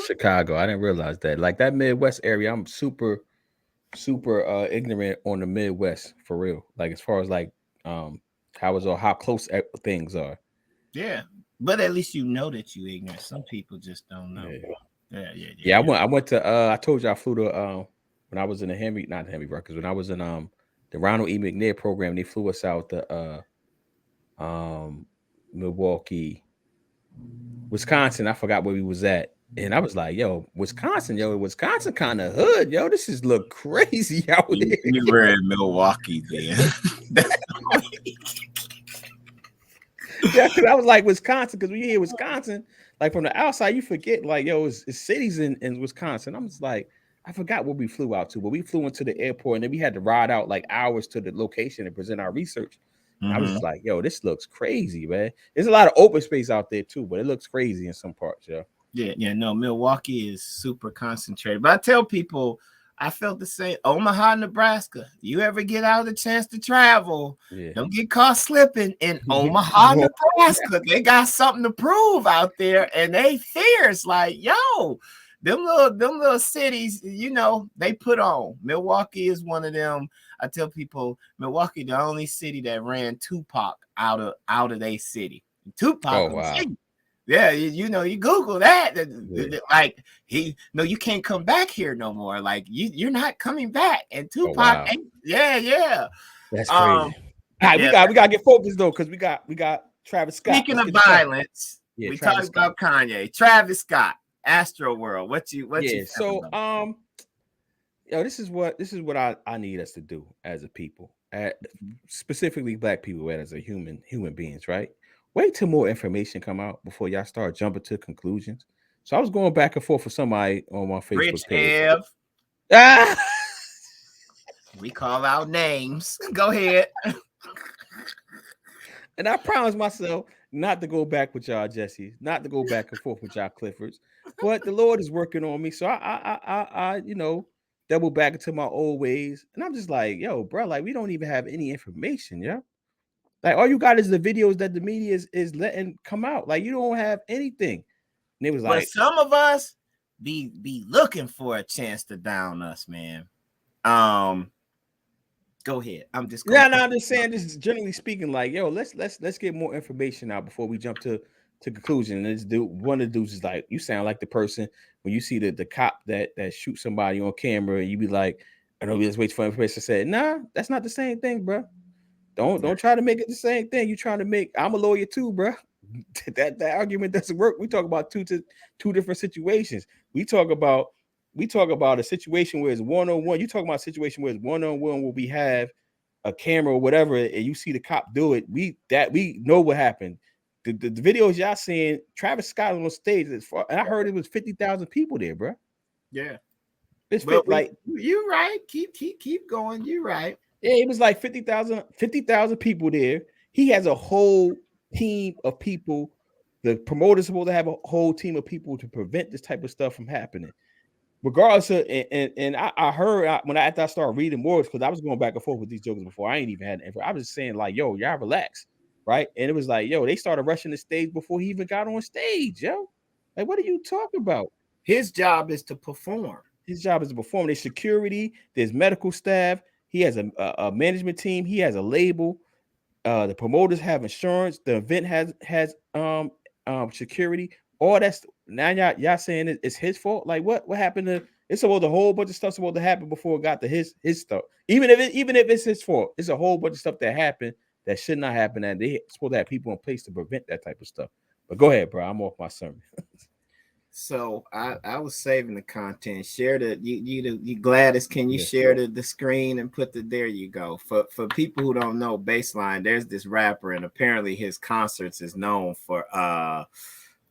Chicago. I didn't realize that. Like that Midwest area, I'm super ignorant on the Midwest for real. Like as far as like how close things are. Yeah, but at least you know that you ignorant. Some people just don't know. Yeah. I went to I told you I flew to when I was in not the Henry Rutgers, when I was in the Ronald E. McNair program, they flew us out to Milwaukee, Wisconsin. I forgot where we was at. And I was like, Wisconsin kind of hood, this is look crazy out there. You were in Milwaukee then. Yeah, because I was like Wisconsin, because when you hear Wisconsin, like from the outside, you forget like, it's cities in Wisconsin. I'm just like, I forgot what we flew out to, but we flew into the airport and then we had to ride out like hours to the location and present our research. I was just like, this looks crazy, man. There's a lot of open space out there too, but it looks crazy in some parts, No, Milwaukee is super concentrated. But I tell people, I felt the same. Omaha, Nebraska. You ever get out a chance to travel, don't get caught slipping in Omaha, Nebraska. They got something to prove out there, and they fierce. Like, them little cities, they put on. Milwaukee is one of them. I tell people, Milwaukee, the only city that ran Tupac out of their city. Tupac. Oh, wow. Yeah, you Google that. Like you can't come back here no more. Like you're not coming back. And Tupac, wow. That's crazy. All right, we gotta get focused though, because we got Travis Scott. Speaking of violence, we talked about Kanye. Travis Scott, Astro World. What you so this is what I need us to do as a people, specifically Black people, as a human beings, right? wait till more information come out before y'all start jumping to conclusions. So I was going back and forth with somebody on my Facebook Rich page. Ev. Ah! We call out names. Go ahead. And I promised myself not to go back with y'all, Jesse, not to go back and forth with y'all, Cliffords. But the Lord is working on me, so I double back into my old ways. And I'm just like, yo, bro, like we don't even have any information, yeah. Like all you got is the videos that the media is letting come out. Like you don't have anything. And it was But like, some of us be looking for a chance to down us, man. Go ahead. I'm just I'm just saying, just generally speaking, like, yo, let's get more information out before we jump to conclusion. And this dude, one of the dudes is like, you sound like the person when you see the cop that shoots somebody on camera, and you be like, I know we just wait for information to say, nah, that's not the same thing, bro. Don't try to make it the same thing. You trying to make I'm a lawyer too, bro. that argument doesn't work. We talk about two different situations. We talk about a situation where it's one-on-one. You talk about a situation where it's one-on-one where we have a camera or whatever, and you see the cop do it. We know what happened. The videos y'all seeing, Travis Scott on stage, and I heard it was 50,000 people there, bro. Yeah. It's like you're right. Keep going. You're right. Yeah, it was like 50,000 people there. He has a whole team of people. The promoter's supposed to have a whole team of people to prevent this type of stuff from happening. Regardless of, and I heard after I started reading more, because I was going back and forth with these jokers before. I ain't even had info. I was just saying, like, yo, y'all relax, right? And it was like, yo, they started rushing the stage before he even got on stage, yo. Like, what are you talking about? His job is to perform. His job is to perform. There's security, there's medical staff. He has a management team. He has a label. The promoters have insurance. The event has security. All that's now y'all saying it's his fault. Like what happened to? It's supposed a whole bunch of stuff supposed to happen before it got to his stuff. Even if it's his fault, it's a whole bunch of stuff that happened that should not happen. And they supposed to have people in place to prevent that type of stuff. But go ahead, bro. I'm off my sermon. So I was saving the content. Share the you Gladys. Can you share the screen and put there you go. For people who don't know Baseline, there's this rapper, and apparently his concerts is known for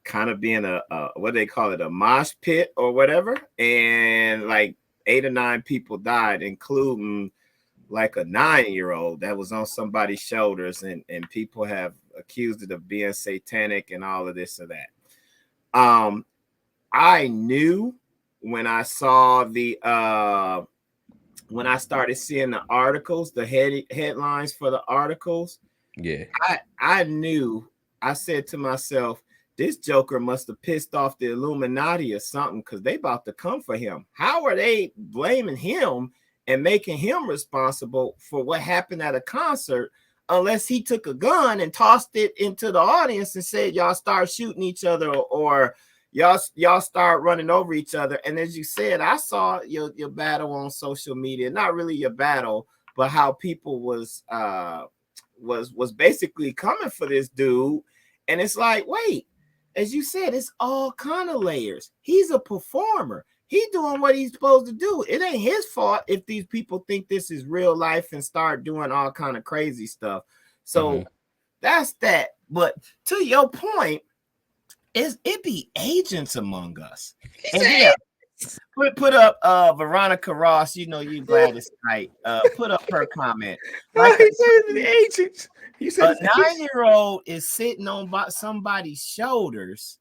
kind of being a what they call it, a mosh pit or whatever. And like 8 or 9 people died, including like a 9-year-old that was on somebody's shoulders, and people have accused it of being satanic and all of this or that. I knew when I saw when I started seeing the articles, the headlines for the articles. Yeah. I knew. I said to myself, this Joker must have pissed off the Illuminati or something, because they about to come for him. How are they blaming him and making him responsible for what happened at a concert, unless he took a gun and tossed it into the audience and said, y'all start shooting each other, or y'all start running over each other. And as you said, I saw your battle on social media. Not really your battle, but how people was basically coming for this dude. And it's like, wait, as you said, it's all kind of layers. He's a performer. He's doing what he's supposed to do. It ain't his fault if these people think this is real life and start doing all kind of crazy stuff. So that's that. But to your point, it be agents among us. And yeah, put up Veronica Ross, you Gladys Knight. Put up her comment. Like he said the agents. He said a 9-year-old is sitting on somebody's shoulders,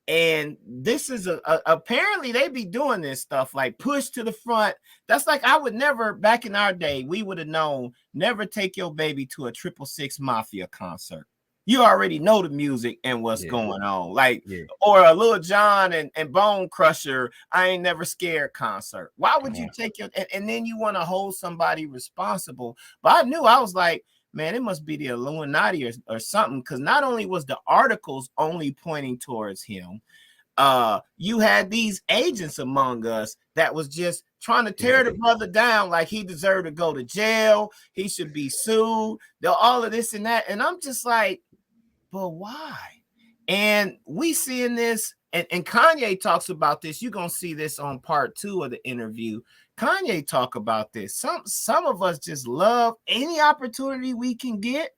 and this is apparently they be doing this stuff like push to the front. That's like, I would never, back in our day, we would have known, never take your baby to a 666 Mafia concert. You already know the music and what's going on. Like, or a Lil Jon and Bone Crusher, I Ain't Never Scared concert. Why would you take and then you want to hold somebody responsible? But I knew, I was like, man, it must be the Illuminati or something, because not only was the articles only pointing towards him, you had these agents among us that was just trying to tear the brother down, like he deserved to go to jail, he should be sued, all of this and that. And I'm just like, but why? And we seeing this, and Kanye talks about this. You're gonna see this on part 2 of the interview. Kanye talk about this. Some of us just love any opportunity we can get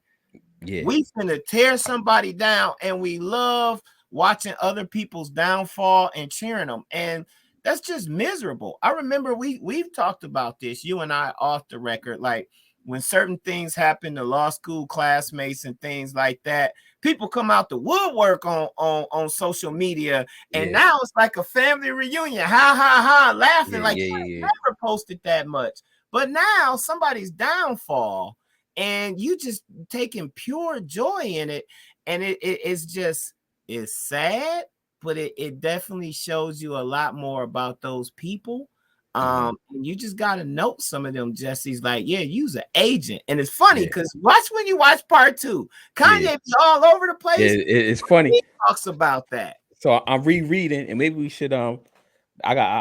Yeah. We finna tear somebody down, and we love watching other people's downfall and cheering them. And that's just miserable. I remember we've talked about this, you and I, off the record, like when certain things happen to law school classmates and things like that, people come out the woodwork on social media, and now it's like a family reunion. Ha ha ha, laughing like you never posted that much. But now somebody's downfall, and you just taking pure joy in it, and it's just, it's sad, but it definitely shows you a lot more about those people. And you just gotta note some of them. Jesse's like, yeah, you's an agent. And it's funny because when you watch part 2, Kanye be all over the place. It's funny. He talks about that. So I'm rereading, and maybe we should I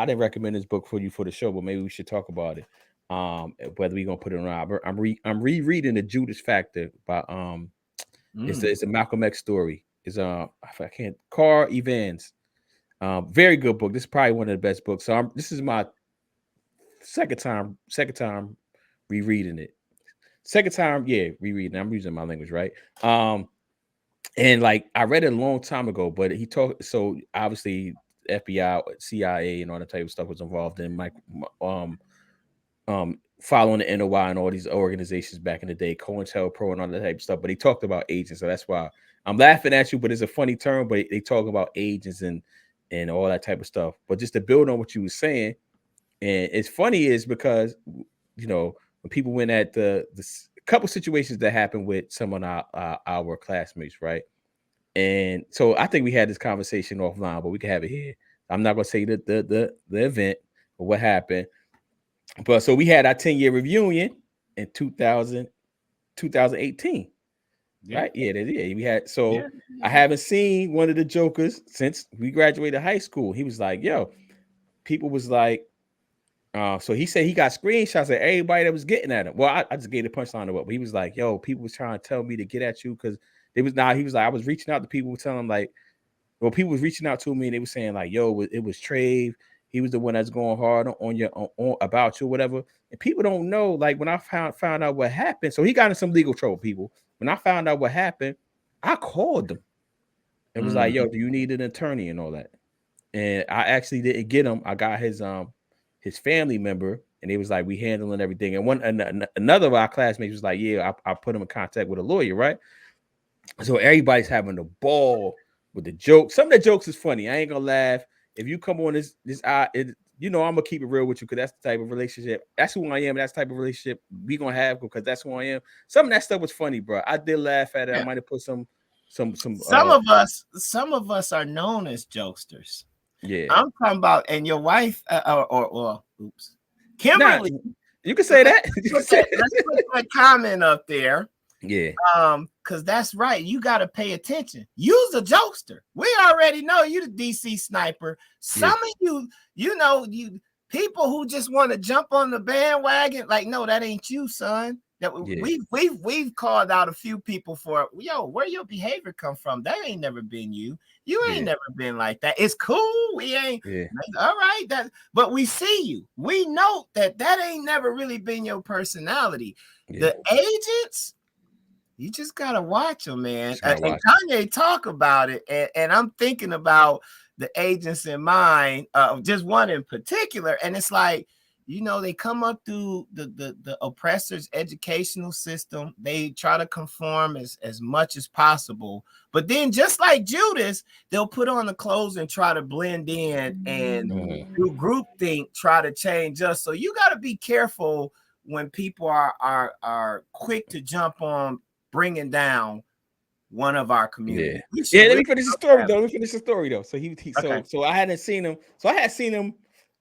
didn't recommend this book for you for the show, but maybe we should talk about it. Whether we're gonna put it on. I'm rereading the Judas Factor by it's a Malcolm X story. It's I can't, Carl Evans. Very good book. This is probably one of the best books. So this is my second time rereading it. Second time, rereading. I'm using my language right. And like I read it a long time ago, but he talked. So obviously, FBI, CIA, and all that type of stuff was involved in following the NOI and all these organizations back in the day, COINTELPRO and all that type of stuff. But he talked about agents, so that's why I'm laughing at you. But it's a funny term. But they talk about agents and all that type of stuff. But just to build on what you were saying, and it's funny is because when people went at the couple situations that happened with some of our classmates, right? And so I think we had this conversation offline, but we can have it here. I'm not gonna say the event or what happened, but so we had our 10-year reunion in 2018. Right? We had I haven't seen one of the jokers since we graduated high school. He was like, yo, people was like, so he said he got screenshots of everybody that was getting at him. Well, I just gave the punchline of what, but he was like, yo, people was trying to tell me to get at you because he was like, I was reaching out to people, telling them like, well, people was reaching out to me and they were saying like, yo, it was Trave. He was the one that's going hard on about you or whatever. And people don't know, like when I found out what happened. So he got in some legal trouble, people. When I found out what happened, I called them and was like, yo, do you need an attorney and all that? And I actually didn't get him. I got his family member, and they was like, we handling everything. And another of our classmates was like, yeah, I put him in contact with a lawyer, right? So everybody's having a ball with the jokes. Some of the jokes is funny. I ain't gonna laugh. If you come on I'm gonna keep it real with you because that's the type of relationship. That's who I am. That's the type of relationship we gonna have because that's who I am. Some of that stuff was funny, bro. I did laugh at it. I might have put some of us are known as jokesters. Yeah, I'm talking about, and your wife oops, Kimberly. Nah, you can say that. Let's put that comment up there. Yeah. Because that's right. You got to pay attention. You's a jokester. We already know you the DC sniper. Some of you people who just want to jump on the bandwagon, like, no, that ain't you, son. That we've called out a few people for, where your behavior come from? That ain't never been you. You ain't never been like that. It's cool. We ain't all right. But we see you. We know that ain't never really been your personality. The agents, you just gotta watch them, man. And Kanye talk about it, and I'm thinking about the agents in mind, just one in particular, and it's like, they come up through the oppressor's educational system. They try to conform as much as possible, but then just like Judas, they'll put on the clothes and try to blend in and do groupthink, try to change us. So you got to be careful when people are quick to jump on bringing down one of our community. Let me finish the story though. So so I hadn't seen him. So I had seen him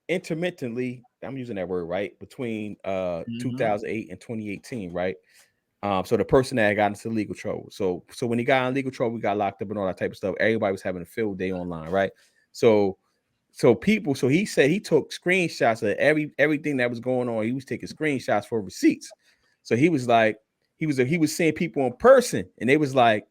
intermittently. I'm using that word right between 2008 and 2018, right? So the person that got into legal trouble. So when he got in legal trouble, we got locked up and all that type of stuff. Everybody was having a field day online, right? So he said he took screenshots of everything that was going on. He was taking screenshots for receipts. So he was like, he was seeing people in person, and they was like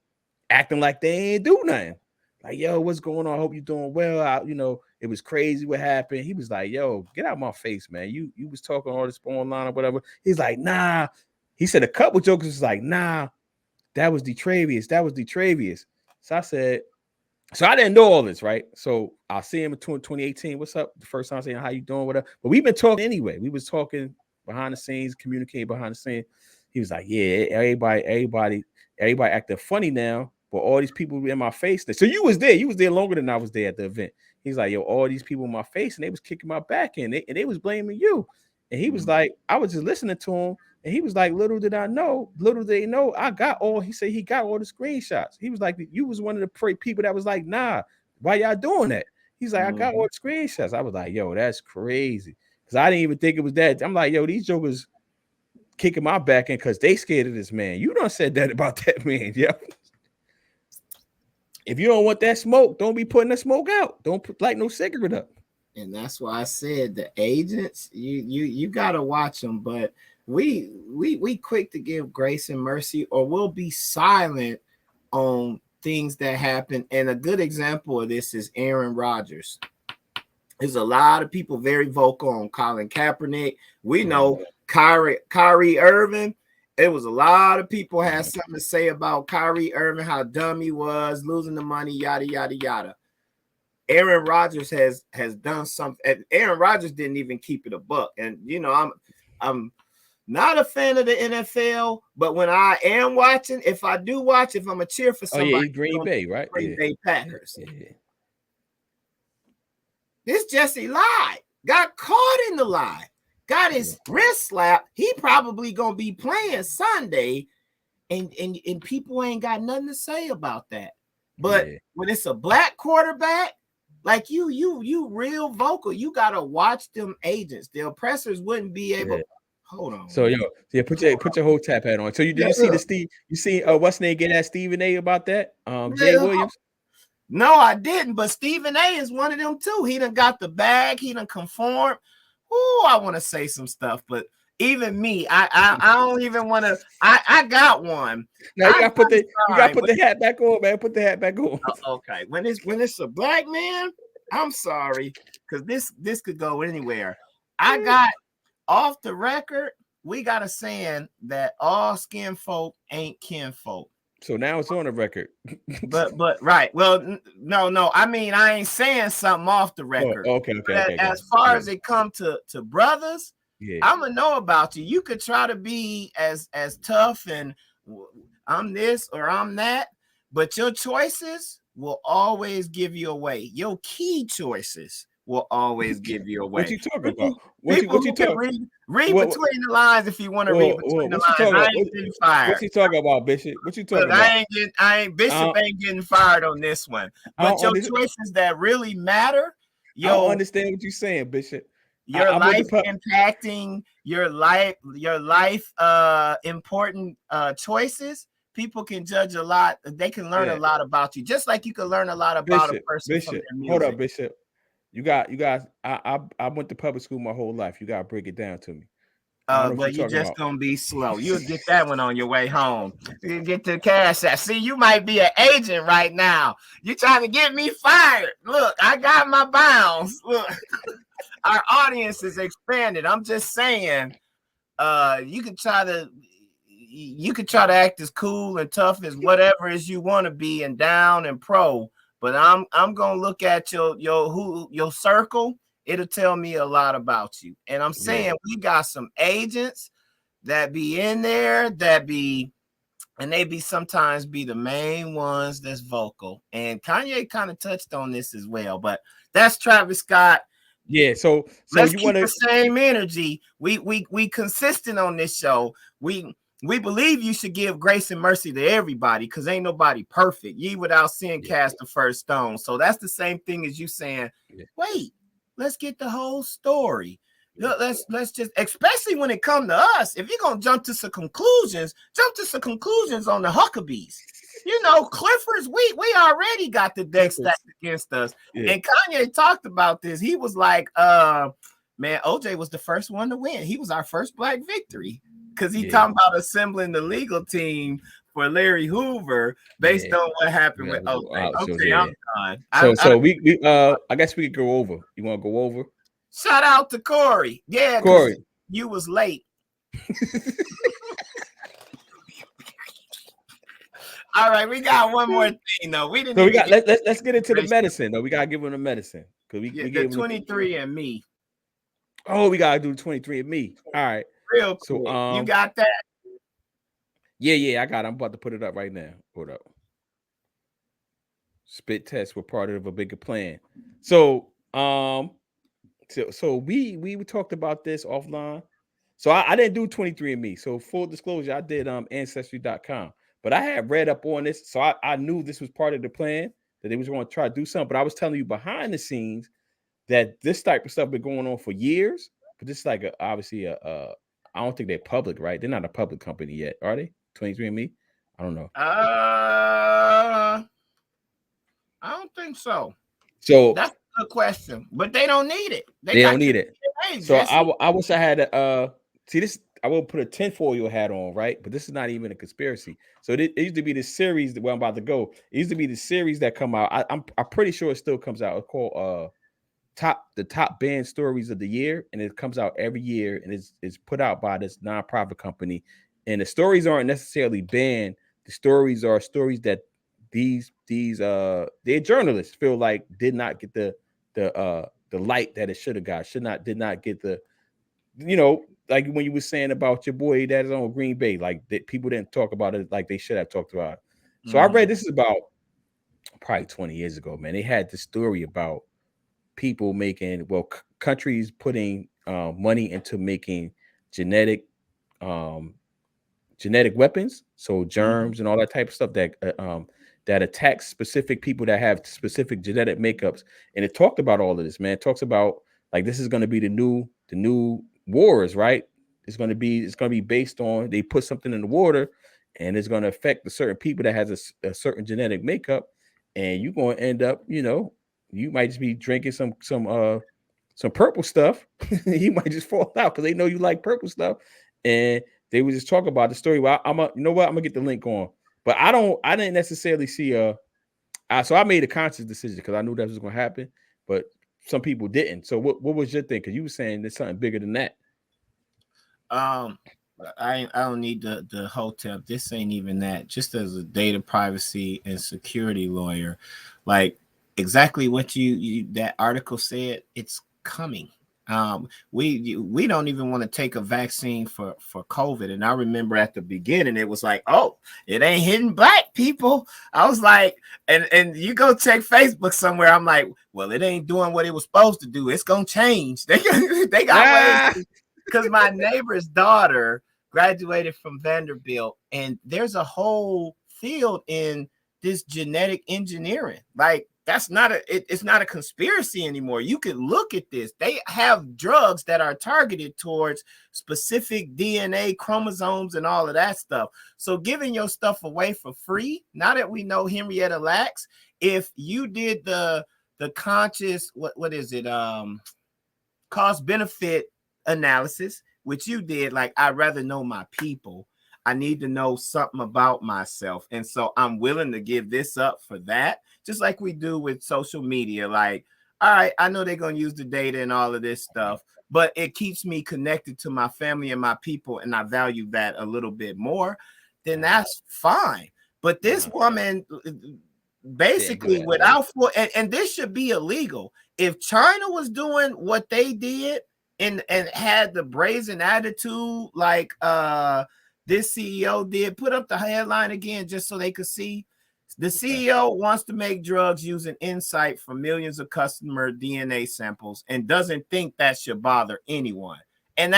acting like they ain't do nothing. Like, yo, what's going on? I hope you're doing well. It was crazy what happened. He was like, yo, get out of my face, man. You was talking all this online or whatever. He's like, nah. He said a couple jokers was like, nah, that was Detravius. That was Detravius. So I said, so I didn't know all this, right? So I see him in 2018. What's up? The first time saying, how you doing? Whatever. But we've been talking anyway. We was talking behind the scenes, communicating behind the scenes. He was like, yeah, everybody acting funny now, but all these people in my face. So you was there longer than I was there at the event. He's like, yo, all these people in my face, and they was kicking my back in, and they was blaming you. And he was like, I was just listening to him, and he was like, little did they know, I got all. He said he got all the screenshots. He was like, you was one of the people that was like, nah, why y'all doing that? He's like, I got all the screenshots. I was like, yo, that's crazy, because I didn't even think it was that. I'm like, yo, these jokers kicking my back in because they scared of this man. You done said that about that man, yeah. If you don't want that smoke, don't be putting the smoke out. Don't put like no cigarette up. And that's why I said the agents, you gotta watch them. But we quick to give grace and mercy, or we'll be silent on things that happen. And a good example of this is Aaron Rodgers. There's a lot of people very vocal on Colin Kaepernick. We know Kyrie Irving. There was a lot of people had something to say about Kyrie Irving, how dumb he was, losing the money, yada yada yada. Aaron Rodgers has done something. Aaron Rodgers didn't even keep it a buck. And you know, I'm not a fan of the NFL, but when I am watching, if I do watch, if I'm a cheer for somebody, Green Bay, right? Green Bay Packers. Yeah. This Jesse lied, got caught in the lie, got his wrist slapped. He probably gonna be playing Sunday, and people ain't got nothing to say about that. But when it's a black quarterback, like you real vocal. You gotta watch them agents. The oppressors wouldn't be able. Yeah. Hold on. So put your whole tap hat on. So you see the Steve? You see what's name get at Stephen A about that? Jay Williams. No, I didn't. But Stephen A is one of them too. He done got the bag. He done conformed. Oh, I want to say some stuff, but even me, I don't even want to. I got one. Now you gotta put the hat back on, man. Put the hat back on. Okay, when it's a black man, I'm sorry, because this could go anywhere. I got off the record. We got a saying that all skin folk ain't kinfolk. So now it's on the record. but right. Well, no. I mean, I ain't saying something off the record. Oh, okay. As far as it come to brothers, I'm gonna know about you. You could try to be as tough and I'm this or I'm that, but your choices will always give you away. Your key choices will always give you away. What you talking about? What you talking? Read between the lines if you want to read between the lines. I ain't getting fired. What you talking about, Bishop? What you talking about? Bishop ain't getting fired on this one. But your choices that really matter. I don't understand what you're saying, Bishop. Your life impacting your life important choices. People can judge a lot. They can learn a lot about you, just like you can learn a lot about a person from their music. Hold up, Bishop. You guys. I went to public school my whole life. You gotta break it down to me. But you're just gonna be slow. You'll get that one on your way home. You get to the cash app. See, you might be an agent right now. You're trying to get me fired. Look, I got my bounds. Look, our audience is expanded. I'm just saying, you could try to act as cool and tough as whatever as you want to be, and down and pro. But I'm gonna look at your circle. It'll tell me a lot about you. And I'm saying we got some agents that be in there and they sometimes be the main ones that's vocal. And Kanye kind of touched on this as well, but that's Travis Scott. Yeah, so let's keep the same energy. We consistent on this show. We believe you should give grace and mercy to everybody because ain't nobody perfect. Ye without sin cast the first stone. So that's the same thing as you saying, wait, let's get the whole story. Let's just, especially when it comes to us, if you're gonna jump to some conclusions on the Huckabees. You know, Clifford's we already got the deck stacked against us. Yeah. And Kanye talked about this. He was like, man, OJ was the first one to win. He was our first black victory. Because he talking about assembling the legal team for Larry Hoover based on what happened with OJ. I'm done. So we I guess we could go over. You want to go over? Shout out to Corey. Yeah, Corey, you was late. All right, we got one more thing though. We didn't. So we even got get let's get into the medicine though. We gotta give them the medicine because we the gave them 23 and me oh, we gotta do 23 and me. All right. real So quick. You got that? yeah, I got it. I'm about to put it up right now. Hold up. Spit tests were part of a bigger plan. So so we talked about this offline. So I didn't do 23 and me. So full disclosure, I did ancestry.com. But I had read up on this, so I knew this was part of the plan that they was going to try to do something. But I was telling you behind the scenes that this type of stuff been going on for years. But this is like obviously I don't think they're public, right? They're not a public company yet, are they? 23 and me? I don't know. I don't think so. So that's a good question, but they don't need it. They don't need it. So Jesse. I wish I had a see this. I will put a tinfoil hat on, right? But this is not even a conspiracy. So it used to be the series where I'm about to go. It used to be the series that come out. I'm pretty sure it still comes out. It's called the top band stories of the year, and it comes out every year, and it's put out by this nonprofit company. And the stories aren't necessarily banned. The stories are stories that these their journalists feel like did not get the light that it should have got. Did not get the, like when you were saying about your boy that is on Green Bay, like that people didn't talk about it like they should have talked about it. So I read this is about probably 20 years ago, man. They had this story about people making, countries putting money into making genetic weapons, so germs and all that type of stuff that attacks specific people that have specific genetic makeups. And it talked about all of this, man. It talks about like this is going to be the new wars, right? It's going to be based on they put something in the water, and it's going to affect the certain people that has a certain genetic makeup, and you're going to end up, you might just be drinking some purple stuff. You might just fall out because they know you like purple stuff, and they would just talk about the story. Well, I'm gonna get the link on, but I didn't necessarily see so I made a conscious decision because I knew that was going to happen, but some people didn't. So what was your thing? Because you were saying there's something bigger than that. I don't need the hotel. This ain't even that. Just as a data privacy and security lawyer, like exactly what you that article said, it's coming. We don't even want to take a vaccine for COVID. And I remember at the beginning, it was like, oh, it ain't hitting black people. I was like, and you go check Facebook somewhere. I'm like, well, it ain't doing what it was supposed to do. It's gonna change. They got ways, because my neighbor's daughter graduated from Vanderbilt, and there's a whole field in this genetic engineering. Like it's not a conspiracy anymore. You can look at this. They have drugs that are targeted towards specific DNA chromosomes and all of that stuff. So giving your stuff away for free, now that we know Henrietta Lacks, if you did the conscious, what is it? Cost benefit analysis, which you did, like, I'd rather know my people. I need to know something about myself. And so I'm willing to give this up for that. Just like we do with social media. Like, all right, I know they're going to use the data and all of this stuff, but it keeps me connected to my family and my people, and I value that a little bit more, then that's fine. But this woman basically without and this should be illegal. If China was doing what they did and had the brazen attitude like this CEO did, put up the headline again just so they could see. The CEO wants to make drugs using insight from millions of customer DNA samples and doesn't think that should bother anyone. And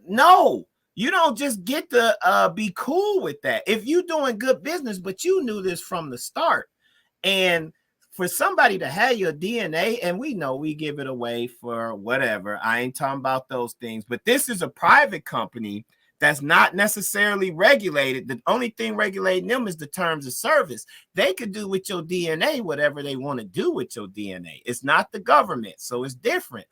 no, you don't just get to be cool with that. If you're doing good business, but you knew this from the start, and for somebody to have your DNA, and we know we give it away for whatever. I ain't talking about those things, but this is a private company that's not necessarily regulated. The only thing regulating them is the terms of service. They could do with your DNA whatever they want to do with your DNA. It's not the government, so it's different.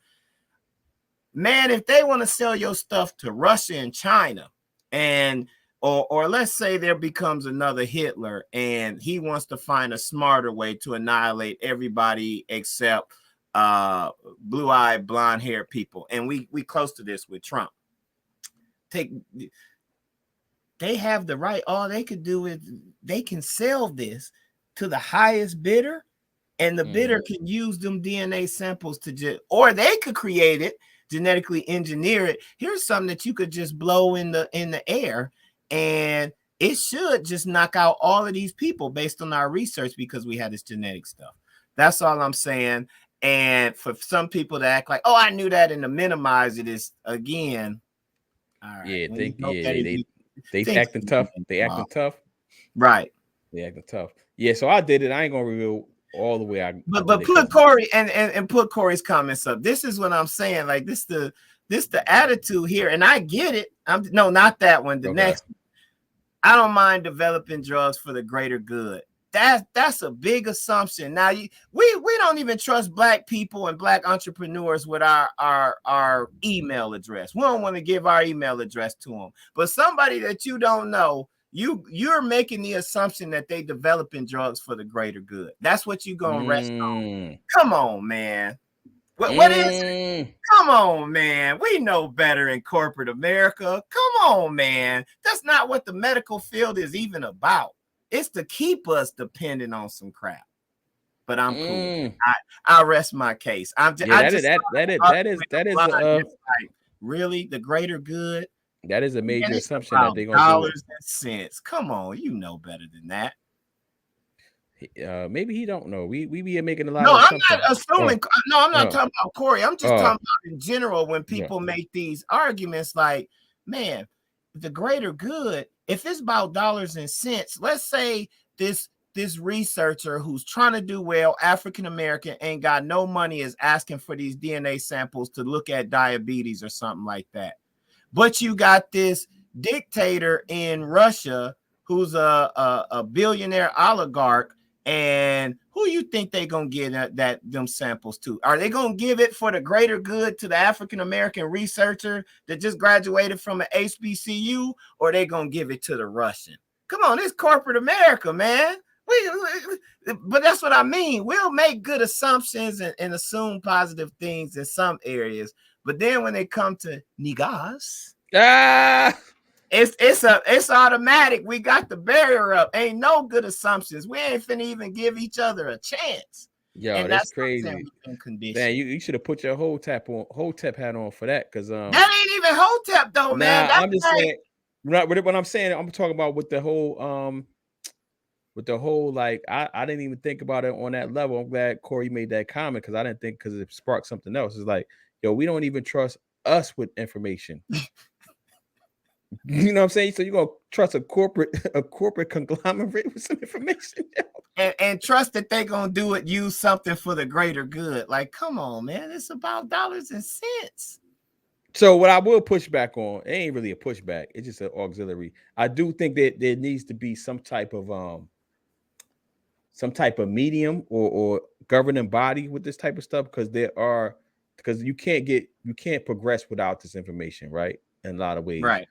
Man, if they want to sell your stuff to Russia and China, and or let's say there becomes another Hitler and he wants to find a smarter way to annihilate everybody except blue-eyed, blonde-haired people. And we close to this with Trump. they have the right. All they could do is they can sell this to the highest bidder, and the bidder can use them DNA samples to or they could create it, genetically engineer it. Here's something that you could just blow in the air, and it should just knock out all of these people based on our research because we had this genetic stuff. That's all I'm saying. And for some people to act like, oh, I knew that, and to minimize it is again. All right. They acting tough. They acting tough. Right. They acting tough. Yeah. So I did it. I ain't gonna reveal all the way but put Corey and put Corey's comments up. This is what I'm saying. Like this the attitude here, and I get it. No, not that one. The next. I don't mind developing drugs for the greater good. That's a big assumption. Now we don't even trust Black people and Black entrepreneurs with our email address. We don't want to give our email address to them. But somebody that you don't know, you're making the assumption that they developing drugs for the greater good. That's what you're gonna rest on. Come on, man. What is it? Come on, man. We know better in corporate America. Come on, man. That's not what the medical field is even about. It's to keep us dependent on some crap. But I'm cool. I'll rest my case. Really the greater good. That is a major assumption that they're gonna dollars and cents. Come on, you know better than that. Maybe he don't know. We be making a lot. No, I'm not assuming. No, I'm not talking about Corey. I'm just talking about in general when people make these arguments. Like, man, the greater good. If it's about dollars and cents, let's say this researcher who's trying to do well, African American, ain't got no money, is asking for these DNA samples to look at diabetes or something like that. But you got this dictator in Russia who's a billionaire oligarch. And who you think they gonna give them samples to? Are they gonna give it for the greater good to the African American researcher that just graduated from an HBCU, or they gonna give it to the Russian? Come on, it's corporate America, man. But that's what I mean. We'll make good assumptions and assume positive things in some areas, but then when they come to Negus, it's automatic. We got the barrier up. Ain't no good assumptions. We ain't finna even give each other a chance. Yo, and that's crazy. Man, you should have put your whole tap hat on for that, because that ain't even Hotep though, man. I'm just saying. What I'm saying, I'm talking about with the whole like I didn't even think about it on that level. I'm glad Corey made that comment, because I didn't think, because it sparked something else. It's like, yo, we don't even trust us with information. You know what I'm saying? So you're gonna trust a corporate conglomerate with some information, and trust that they're gonna use something for the greater good. Like, come on, man, it's about dollars and cents. So what I will push back on, it ain't really a pushback, it's just an auxiliary. I do think that there needs to be some type of medium or governing body with this type of stuff, because you can't progress without this information, right? In a lot of ways, right?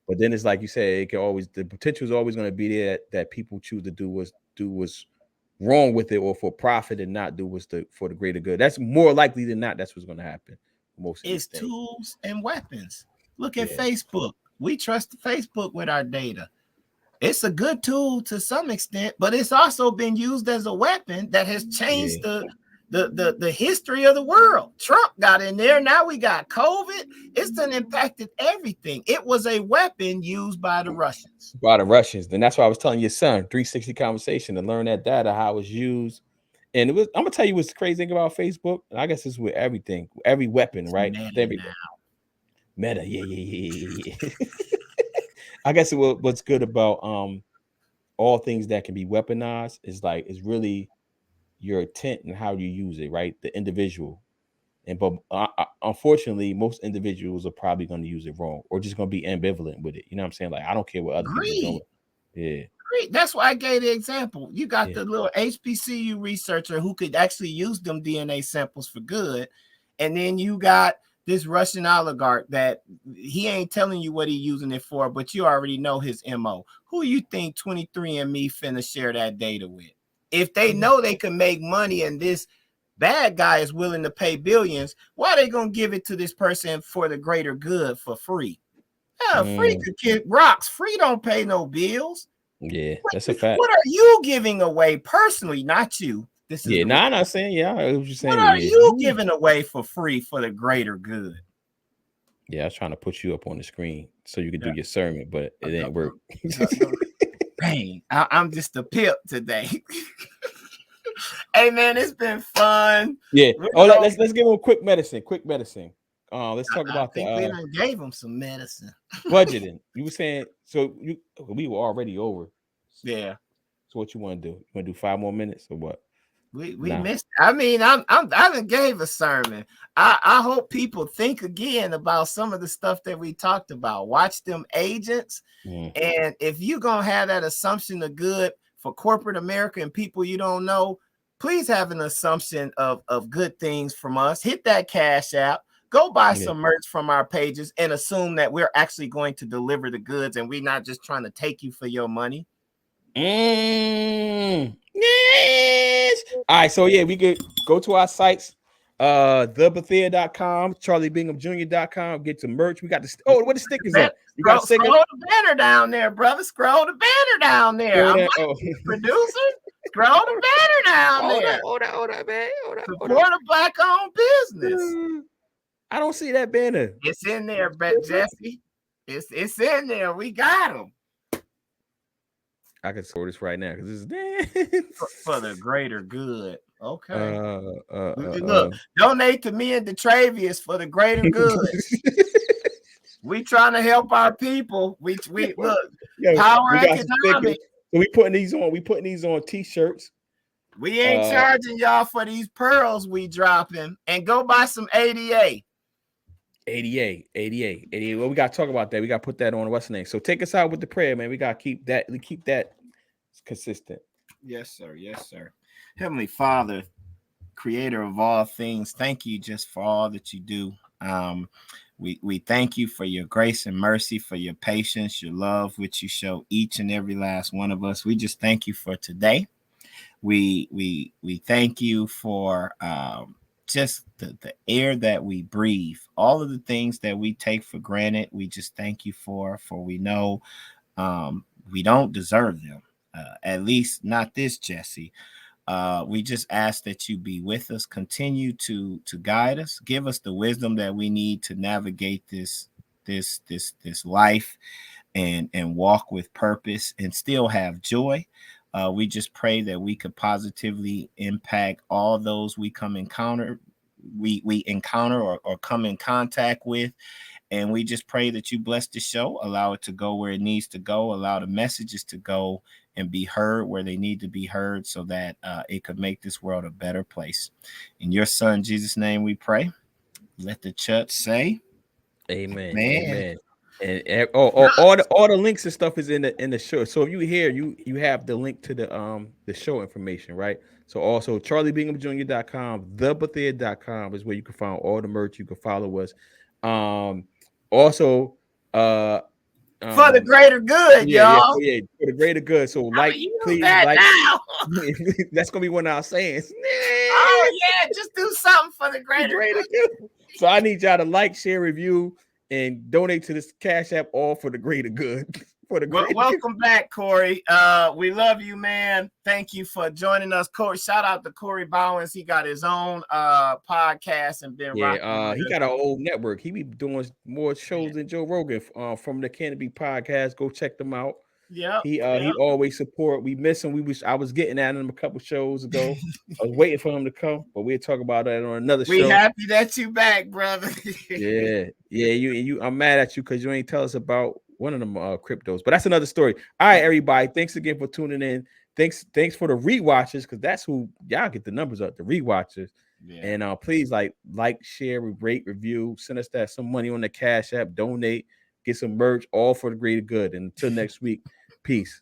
But then it's like you said, the potential is always going to be there that people choose to do what's wrong with it, or for profit, and not do what's for the greater good. That's more likely than not. That's what's going to happen. It's tools and weapons. Look at Facebook. We trust Facebook with our data. It's a good tool to some extent, but it's also been used as a weapon that has changed the history of the world. Trump got in there. Now we got COVID. It's done impacted everything. It was a weapon used by the Russians. And that's why I was telling your son, 360 conversation, to learn that data, how it was used. And I'm gonna tell you what's crazy thing about Facebook. And I guess it's with everything, every weapon, it's right? Meta. Yeah. I guess what's good about all things that can be weaponized is like, it's really your intent and how you use it, right? The individual. But unfortunately, most individuals are probably going to use it wrong, or just going to be ambivalent with it. You know what I'm saying? Like, I don't care what other people do. Yeah. That's why I gave the example. You got the little HBCU researcher who could actually use them DNA samples for good. And then you got this Russian oligarch that he ain't telling you what he's using it for, but you already know his MO. Who you think 23andMe finna share that data with? If they know they can make money and this bad guy is willing to pay billions, why are they going to give it to this person for the greater good for free? Yeah, free could kick rocks. Free don't pay no bills. Yeah, that's a fact. What are you giving away personally? Not you. This is I'm not saying. Yeah, I was just saying. What are you giving away for free for the greater good? Yeah, I was trying to put you up on the screen so you could do your sermon, but it didn't work. Dang, I'm just a pimp today. Hey man, it's been fun. Yeah. Let's give him a quick medicine. Let's talk about we done gave him some medicine. Budgeting. You were saying we were already over. Yeah. So what you want to do? You want to do 5 more minutes or what? We missed. I mean, I done gave a sermon. I hope people think again about some of the stuff that we talked about. Watch them agents, and if you're gonna have that assumption of good for corporate America and people you don't know, please have an assumption of good things from us. Hit that Cash App. Go buy some merch from our pages and assume that we're actually going to deliver the goods and we're not just trying to take you for your money. Yes. All right, so we could go to our sites, thebethea.com, charliebinghamjr.com, get some merch. We got the what the stickers up. You got scroll the banner down there, brother. Scroll the banner down there. I'm producer. Scroll the banner down there. Hold on, man. Support a black-owned business. I don't see that banner. It's in there, Jesse. It's in there. We got them. I can sort this right now because this is for the greater good. Okay. Look, donate to me and Detravius for the greater good. We trying to help our people. We look power economics. So we putting these on. We putting these on t-shirts. We ain't charging y'all for these pearls we dropping. And go buy some ADA. 88. Well, we got to talk about that. We got to put that on. What's the name? So take us out with the prayer, man. We got to keep that consistent. Yes, sir. Heavenly Father, creator of all things, thank you just for all that you do. We thank you for your grace and mercy, for your patience, your love, which you show each and every last one of us. We just thank you for today. We thank you for just the air that we breathe, all of the things that we take for granted. We just thank you for we know we don't deserve them, at least not this, Jesse. We just ask that you be with us, continue to guide us, give us the wisdom that we need to navigate this life and walk with purpose and still have joy. We just pray that we could positively impact all those we encounter or come in contact with. And we just pray that you bless the show, allow it to go where it needs to go, allow the messages to go and be heard where they need to be heard so that it could make this world a better place. In your son, Jesus' name, we pray. Let the church say, Amen. Amen. And all the links and stuff is in the show. So if you hear, you have the link to the show information, right? So also charliebinghamjr.com, thebethea.com is where you can find all the merch. You can follow us. Also for the greater good, y'all. Yeah, for the greater good. So please like. That's gonna be one of our sayings. Oh yeah, just do something for the greater good. So I need y'all to like, share, review, and donate to this Cash App, all for the greater good. Welcome back, Corey. We love you, man. Thank you for joining us, Corey. Shout out to Corey Bowens. He got his own podcast and been rocking. He got an old network. He be doing more shows than Joe Rogan from the Canopy Podcast. Go check them out. Yeah, he always support. We miss him. I was getting at him a couple shows ago. I was waiting for him to come, but we'll talk about that on another show. We happy that you back, brother. yeah. You. I'm mad at you because you ain't tell us about one of them cryptos, but that's another story. All right, everybody. Thanks again for tuning in. Thanks for the rewatchers, because that's who y'all get the numbers up. The rewatchers. Yeah. And please like, share, rate, review, send us some money on the Cash App, donate, get some merch, all for the greater good. And until next week. Peace.